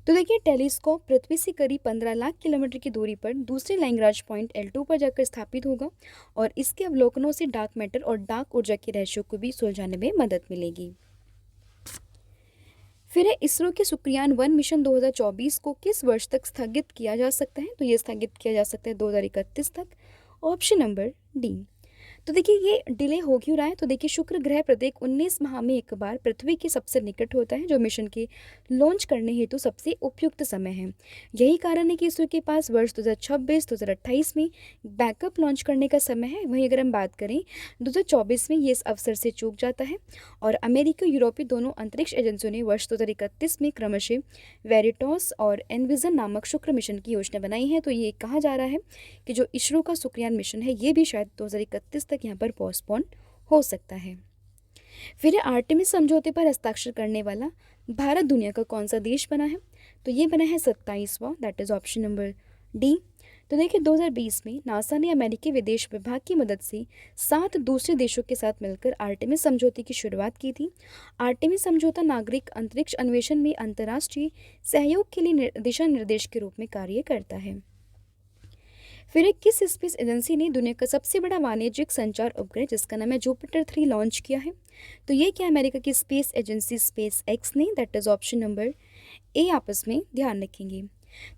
तो देखिए टेलीस्कोप पृथ्वी से करीब 15 लाख किलोमीटर की दूरी पर दूसरे लैंग्राज पॉइंट L2 पर जाकर स्थापित होगा और इसके अवलोकनों से डार्क मैटर और डार्क ऊर्जा के रहस्यों को भी सुलझाने में मदद मिलेगी। फिर इसरो के शुक्रयान 1 मिशन 2024 को किस वर्ष तक स्थगित किया जा सकता है? तो ये स्थगित किया जा सकता है 2031 तक, ऑप्शन नंबर डी। तो देखिए ये डिले हो क्यों रहा है, तो देखिए शुक्र ग्रह प्रत्येक 19 माह में एक बार पृथ्वी के सबसे निकट होता है, जो मिशन के लॉन्च करने हेतु सबसे उपयुक्त समय है। यही कारण है कि इसरो के पास वर्ष 2026-2028 में बैकअप लॉन्च करने का समय है। वहीं अगर हम बात करें 2024 में ये इस अवसर से चूक जाता है। और अमेरिकी और यूरोपीय दोनों अंतरिक्ष एजेंसियों ने वर्ष 2031 में क्रमशः वेरिटॉस और एनविजन नामक शुक्र मिशन की योजना बनाई है। तो ये कहा जा रहा है कि जो इसरो का शुक्रयान मिशन है ये भी शायद 2031 तक यहाँ पर पोस्टपोन हो सकता है। फिर आर्टेमिस समझौते पर हस्ताक्षर करने वाला भारत दुनिया का कौन सा देश बना है, तो ये बना है 27वां, that is option number D. तो देखिए 2020 में नासा ने अमेरिकी विदेश विभाग की मदद से 7 दूसरे देशों के साथ मिलकर आर्टेमिस समझौते की शुरुआत की थी। आर्टेमिस समझौता नागरिक अंतरिक्ष अन्वेषण में अंतर्राष्ट्रीय सहयोग के लिए दिशा निर्देश के रूप में कार्य करता है। फिर एक किस स्पेस एजेंसी ने दुनिया का सबसे बड़ा वाणिज्यिक संचार उपग्रह जिसका नाम है जुपिटर 3 लॉन्च किया है, तो ये क्या अमेरिका की स्पेस एजेंसी स्पेस एक्स ने, that is option number A आपस में ध्यान रखेंगे।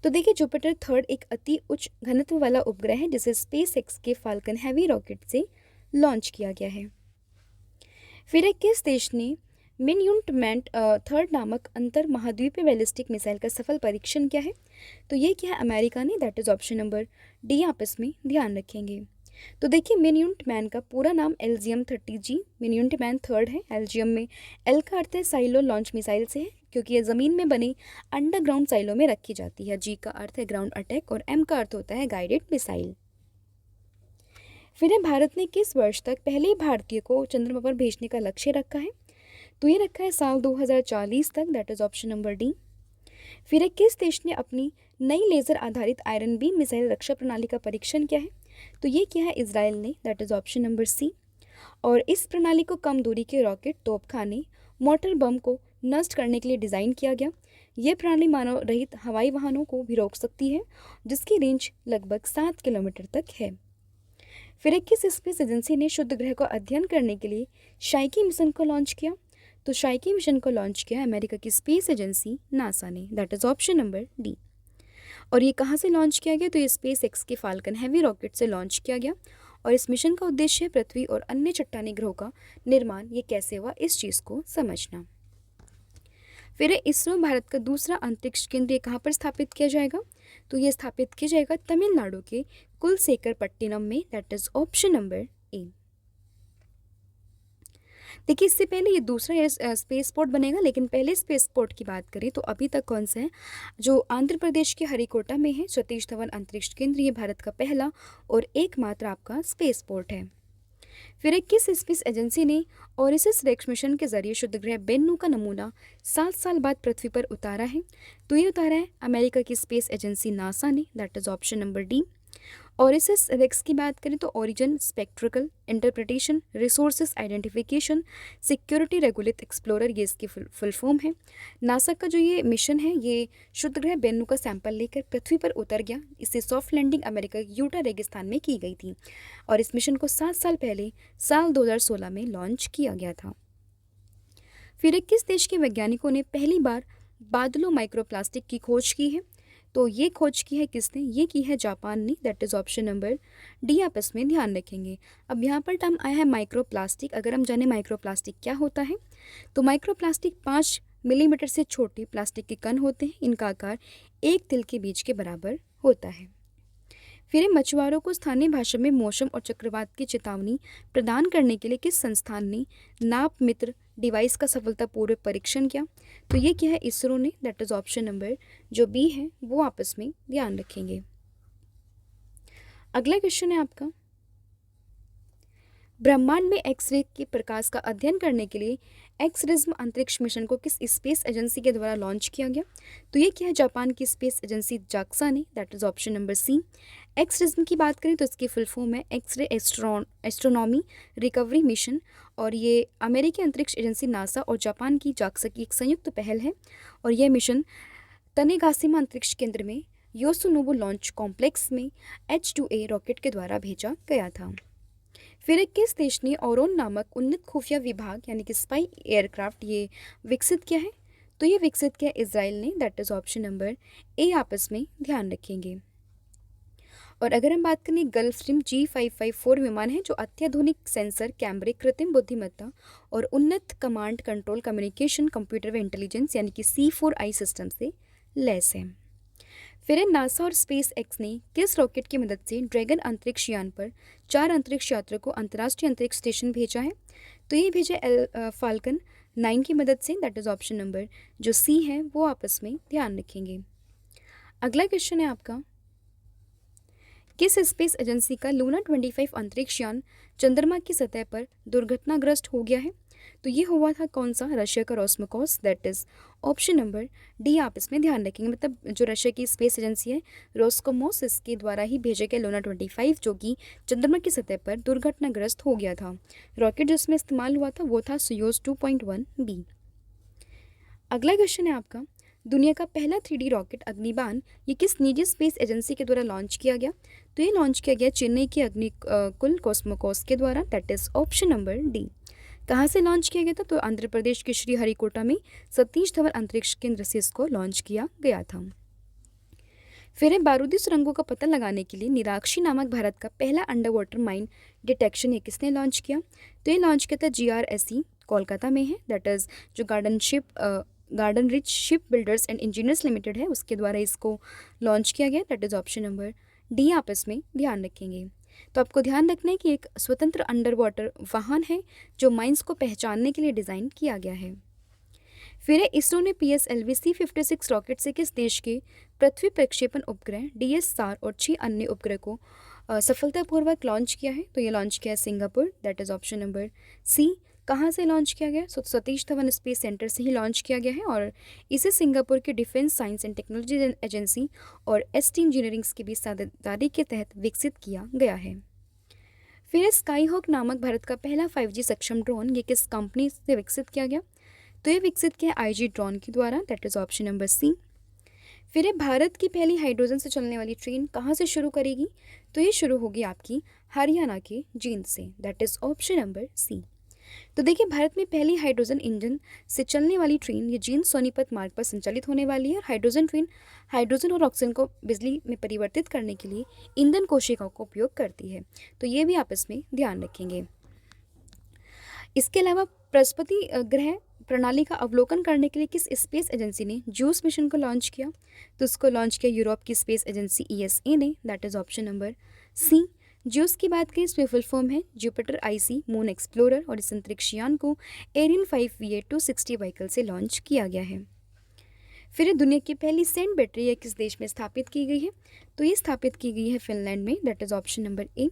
तो देखिए जुपिटर 3 एक अति उच्च घनत्व वाला उपग्रह है जिसे स्पेस एक्स के फाल्कन हैवी रॉकेट से लॉन्च किया गया है। फिर एक किस देश ने मिनयुटमेंट 3 नामक अंतर महाद्वीपीय बैलिस्टिक मिसाइल का सफल परीक्षण किया है, तो ये क्या है अमेरिका ने, that is option number D आपस में ध्यान रखेंगे। तो देखिए मिनयुटमैन का पूरा नाम एल्जियम 30G मिनयुटमैन 3 है। एल्जियम में एल का अर्थ है साइलो लॉन्च मिसाइल से है, क्योंकि ये ज़मीन में बने अंडरग्राउंड साइलो में रखी जाती है। जी का अर्थ है ग्राउंड अटैक और एम का अर्थ होता है गाइडेड मिसाइल। फिर भारत ने किस वर्ष तक पहले भारतीय को चंद्रमा पर भेजने का लक्ष्य रखा है, तो ये रखा है साल 2040 तक, that is option number D. फिर किस देश ने अपनी नई लेजर आधारित आयरन बीम मिसाइल रक्षा प्रणाली का परीक्षण किया है, तो ये किया है इजराइल ने, that is option number C. और इस प्रणाली को कम दूरी के रॉकेट, तोपखाने, मोटर बम को नष्ट करने के लिए डिज़ाइन किया गया। ये प्रणाली मानव रहित हवाई वाहनों को भी रोक सकती है, जिसकी रेंज लगभग 7 किलोमीटर तक है। फिर किस स्पेस एजेंसी ने शुद्ध ग्रह का अध्ययन करने के लिए शाइकी मिशन को लॉन्च किया, तो शाइकी मिशन को लॉन्च किया अमेरिका की स्पेस एजेंसी नासा ने, that is option number D. और ये कहाँ से लॉन्च किया गया, तो ये स्पेस एक्स के फाल्कन हैवी रॉकेट से लॉन्च किया गया। और इस मिशन का उद्देश्य है पृथ्वी और अन्य चट्टानी ग्रहों का निर्माण ये कैसे हुआ इस चीज़ को समझना। फिर इसरो भारत का दूसरा अंतरिक्ष केंद्र कहाँ पर स्थापित किया जाएगा, तो ये स्थापित किया जाएगा तमिलनाडु के कुलसेकरपट्टिनम में, दैट इज ऑप्शन नंबर ए। देखिए इससे पहले ये दूसरा स्पेस पोर्ट बनेगा, लेकिन पहले स्पेस पोर्ट की बात करें तो अभी तक कौन सा है, जो आंध्र प्रदेश के हरिकोटा में है सतीश धवन अंतरिक्ष केंद्र, ये भारत का पहला और एकमात्र आपका स्पेस पोर्ट है। फिर किस स्पेस एजेंसी ने ओरिसिस रेक्स मिशन के जरिए शुद्ध ग्रह बेन्नू का नमूना 7 साल बाद पृथ्वी पर उतारा है, तो ये उतारा है अमेरिका की स्पेस एजेंसी नासा ने, that is option number D. OSIRIS REx की बात करें तो origin spectral interpretation resources identification security regolith explorer, ये इसकी फुल फॉर्म है। नासा का जो ये मिशन है ये शुद्ध ग्रह बेन्नू का सैंपल लेकर पृथ्वी पर उतर गया। इससे सॉफ्ट लैंडिंग अमेरिका के यूटा रेगिस्तान में की गई थी और इस मिशन को 7 साल पहले साल 2016 में लॉन्च किया गया था। फिर किस देश के वैज्ञानिकों ने पहली बार बादलों माइक्रोप्लास्टिक की खोज की है, तो ये खोज की है किसने, ये की है जापान ने, that is option number D आप इसमें ध्यान रखेंगे। अब यहाँ पर टर्म आया है माइक्रोप्लास्टिक। अगर हम जाने माइक्रोप्लास्टिक क्या होता है, तो माइक्रोप्लास्टिक 5 मिलीमीटर से छोटे प्लास्टिक के कण होते हैं। इनका आकार एक तिल के बीज के बराबर होता है। फिर मछुआरों को स्थानीय भाषा में मौसम और चक्रवात की चेतावनी प्रदान करने के लिए किस संस्थान ने नाप मित्र डिवाइस का सफलतापूर्वक परीक्षण किया, तो ये क्या है इसरो ने, दैट इज ऑप्शन नंबर जो बी है वो आपस में ध्यान रखेंगे। अगला क्वेश्चन है आपका, ब्रह्मांड में एक्सरे के प्रकाश का अध्ययन करने के लिए एक्सरिज्म अंतरिक्ष मिशन को किस स्पेस एजेंसी के द्वारा लॉन्च किया गया, तो ये क्या है जापान की स्पेस एजेंसी जाक्सा ने, that is option number C. XRISM की बात करें तो इसकी फुल फॉर्म है एक्सरे एस्ट्रोनॉमी रिकवरी मिशन और ये अमेरिकी अंतरिक्ष एजेंसी नासा और जापान की जाक्सा की एक संयुक्त पहल है और यह मिशन तनेगाशिमा अंतरिक्ष केंद्र में योसुनोबु लॉन्च कॉम्प्लेक्स में H2A रॉकेट के द्वारा भेजा गया था। फिर किस देश ने ओरोन नामक उन्नत खुफिया विभाग यानी कि स्पाई एयरक्राफ्ट ये विकसित किया है, तो ये विकसित किया इजराइल ने, that is option number A आपस में ध्यान रखेंगे। और अगर हम बात करें गल्फ स्ट्रीम G554 विमान है जो अत्याधुनिक सेंसर, कैमरे, कृत्रिम बुद्धिमत्ता और उन्नत कमांड कंट्रोल कम्युनिकेशन, कंप्यूटर व इंटेलिजेंस यानी कि C4I सिस्टम से लैस है। फिर है नासा और स्पेस एक्स ने किस रॉकेट की मदद से ड्रैगन अंतरिक्ष यान पर 4 अंतरिक्ष यात्रियों को अंतर्राष्ट्रीय अंतरिक्ष स्टेशन भेजा है? तो ये भेजा फाल्कन 9 की मदद से, दैट इज ऑप्शन नंबर जो सी है वो आपस में ध्यान रखेंगे। अगला क्वेश्चन है आपका, किस स्पेस एजेंसी का लूना 25 अंतरिक्ष यान चंद्रमा की सतह पर दुर्घटनाग्रस्त हो गया है? तो ये हुआ था कौन सा? रशिया का Roscosmos, that is option number D आप इसमें ध्यान रखेंगे। मतलब जो रशिया की स्पेस एजेंसी है रोस्कोमोस, इसके द्वारा ही भेजा गया लूना 25 जो कि चंद्रमा की सतह पर दुर्घटनाग्रस्त हो गया था। रॉकेट जिसमें इस्तेमाल हुआ था वो था सोयूज 2.1B। अगला क्वेश्चन है आपका, दुनिया का पहला 3D रॉकेट अग्निबाण ये किस निजी स्पेस एजेंसी के द्वारा लॉन्च किया गया? तो ये लॉन्च किया गया चेन्नई के अग्निकुल कॉस्मोकॉस के द्वारा, that is option number D. कहाँ से लॉन्च किया गया था? तो आंध्र प्रदेश के श्रीहरिकोटा में सतीश धवन अंतरिक्ष केंद्र से इसको लॉन्च किया गया था। फिर है बारूदी सुरंगों का पता लगाने के लिए निराक्षी नामक भारत का पहला अंडर वाटर माइन डिटेक्शन ये किसने लॉन्च किया? तो ये लॉन्च किया था GRSE कोलकाता में है, दैट इज जो garden rich ship builders and engineers limited है उसके द्वारा इसको लॉन्च किया गया, that is option number D आप इसमें ध्यान रखेंगे। तो आपको ध्यान रखना है कि एक स्वतंत्र अंडर वाटर वाहन है जो माइंस को पहचानने के लिए डिज़ाइन किया गया है। फिर है इसरो ने PSLV C56 रॉकेट से किस देश के पृथ्वी प्रक्षेपण उपग्रह DS-SAR और 6 अन्य उपग्रह को सफलतापूर्वक लॉन्च किया है? तो ये लॉन्च किया है Singapore, that is option number C. कहाँ से लॉन्च किया गया? सतीश धवन स्पेस सेंटर से ही लॉन्च किया गया है और इसे सिंगापुर के defence science and technology agency और ST इंजीनियरिंग के बीच साझेदारी के तहत विकसित किया गया है। फिर स्काई हॉक नामक भारत का पहला 5G सक्षम ड्रोन ये किस कंपनी से विकसित किया गया? तो ये विकसित किया IG ड्रोन के द्वारा, that is option number C. फिर है भारत की पहली हाइड्रोजन से चलने वाली ट्रेन कहाँ से शुरू करेगी? तो ये शुरू होगी आपकी हरियाणा के जींद से, that is option number C. तो देखिए भारत में पहली हाइड्रोजन इंजन से चलने वाली ट्रेन ये जींद सोनीपत मार्ग पर संचालित होने वाली है और हाइड्रोजन ट्रेन हाइड्रोजन और ऑक्सीजन को बिजली में परिवर्तित करने के लिए ईंधन कोशिकाओं का उपयोग करती है, तो ये भी आप इसमें ध्यान रखेंगे। इसके अलावा बृहस्पति ग्रह प्रणाली का अवलोकन करने के लिए किस स्पेस एजेंसी ने ज्यूस मिशन को लॉन्च किया? तो उसको लॉन्च किया यूरोप की स्पेस एजेंसी ESA ने, that is option number C. Juice की बात करें इसमें फुल फॉर्म है जुपिटर IC मून एक्सप्लोरर और इस अंतरिक्ष यान को एरियन 5 VA260 व्हीकल से लॉन्च किया गया है। फिर दुनिया की पहली सैंड बैटरी ये किस देश में स्थापित की गई है? तो ये स्थापित की गई है फिनलैंड में, that is option number A.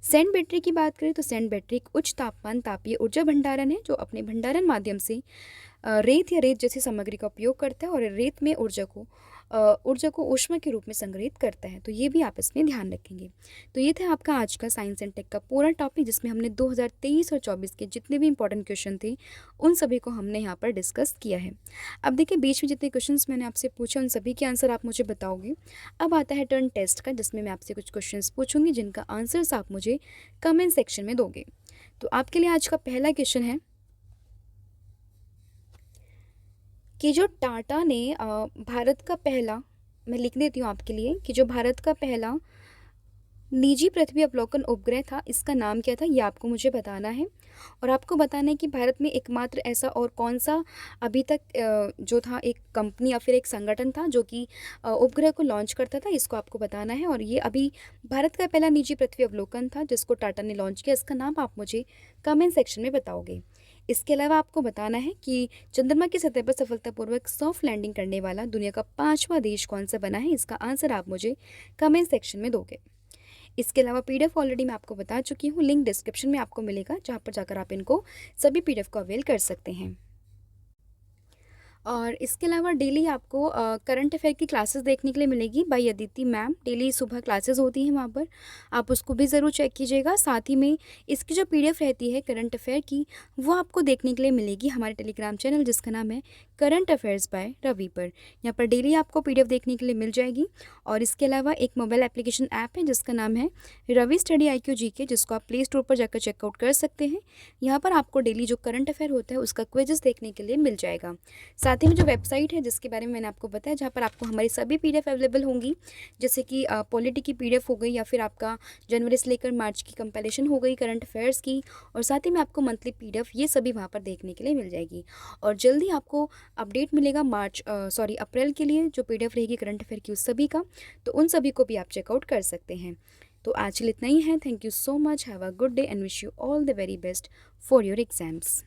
Sand battery की बात करें तो सैंड बैटरी एक उच्च तापमान तापीय ऊर्जा भंडारण है जो अपने भंडारण माध्यम से रेत या रेत जैसी सामग्री का उपयोग करता है और रेत में ऊर्जा को ऊष्मा के रूप में संग्रहित करता है, तो ये भी आप इसमें ध्यान रखेंगे। तो ये था आपका आज का साइंस एंड टेक का पूरा टॉपिक जिसमें हमने 2023 और 24 के जितने भी इंपॉर्टेंट क्वेश्चन थे उन सभी को हमने यहाँ पर डिस्कस किया है। अब देखिए बीच में जितने क्वेश्चंस मैंने आपसे पूछे उन सभी के आंसर आप मुझे बताओगे। अब आता है टर्न टेस्ट का जिसमें मैं आपसे कुछ क्वेश्चंस पूछूंगी जिनका आंसर्स आप मुझे कमेंट सेक्शन में दोगे। तो आपके लिए आज का पहला क्वेश्चन है कि जो टाटा ने भारत का पहला, मैं लिख देती हूँ आपके लिए, कि जो भारत का पहला निजी पृथ्वी अवलोकन उपग्रह था इसका नाम क्या था, ये आपको मुझे बताना है। और आपको बताना है कि भारत में एकमात्र ऐसा और कौन सा अभी तक जो था एक कंपनी या फिर एक संगठन था जो कि उपग्रह को लॉन्च करता था, इसको आपको बताना है। और ये अभी भारत का पहला निजी पृथ्वी अवलोकन था जिसको टाटा ने लॉन्च किया, इसका नाम आप मुझे कमेंट सेक्शन में बताओगे। इसके अलावा आपको बताना है कि चंद्रमा की सतह पर सफलतापूर्वक सॉफ्ट लैंडिंग करने वाला दुनिया का 5वां देश कौन सा बना है, इसका आंसर आप मुझे कमेंट सेक्शन में दोगे। इसके अलावा PDF ऑलरेडी मैं आपको बता चुकी हूँ, लिंक डिस्क्रिप्शन में आपको मिलेगा जहाँ पर जाकर आप इनको सभी PDF को अवेल कर सकते हैं। और इसके अलावा डेली आपको करंट अफेयर की क्लासेस देखने के लिए मिलेगी बाय अदिति मैम, डेली सुबह क्लासेस होती हैं वहाँ पर, आप उसको भी ज़रूर चेक कीजिएगा। साथ ही में इसकी जो PDF रहती है करंट अफेयर की वो आपको देखने के लिए मिलेगी हमारे टेलीग्राम चैनल जिसका नाम है करंट अफेयर्स बाय रवि पर। यहाँ पर डेली आपको PDF देखने के लिए मिल जाएगी। और इसके अलावा एक मोबाइल एप्लीकेशन ऐप है जिसका नाम है रवि स्टडी IQ GK, जिसको आप प्ले स्टोर पर जाकर चेकआउट कर सकते हैं। यहाँ पर आपको डेली जो करंट अफेयर होता है उसका क्विजेस देखने के लिए मिल जाएगा। साथ ही में जो वेबसाइट है जिसके बारे में मैंने आपको बताया, जहाँ पर आपको हमारी सभी पीडीएफ अवेलेबल होंगी, जैसे कि पॉलिटी की पीडीएफ हो गई, या फिर आपका जनवरी से लेकर मार्च की कंपाइलेशन हो गई करंट अफेयर्स की, और साथ ही में आपको मंथली पीडीएफ, ये सभी वहाँ पर देखने के लिए मिल जाएगी। और जल्दी आपको अपडेट मिलेगा अप्रैल के लिए जो पीडीएफ रहेगी करंट अफेयर की उस सभी का, तो उन सभी को भी आप चेकआउट कर सकते हैं। तो आज के लिए इतना ही है। Thank you so much, have a good day and wish you all the very best for your exams.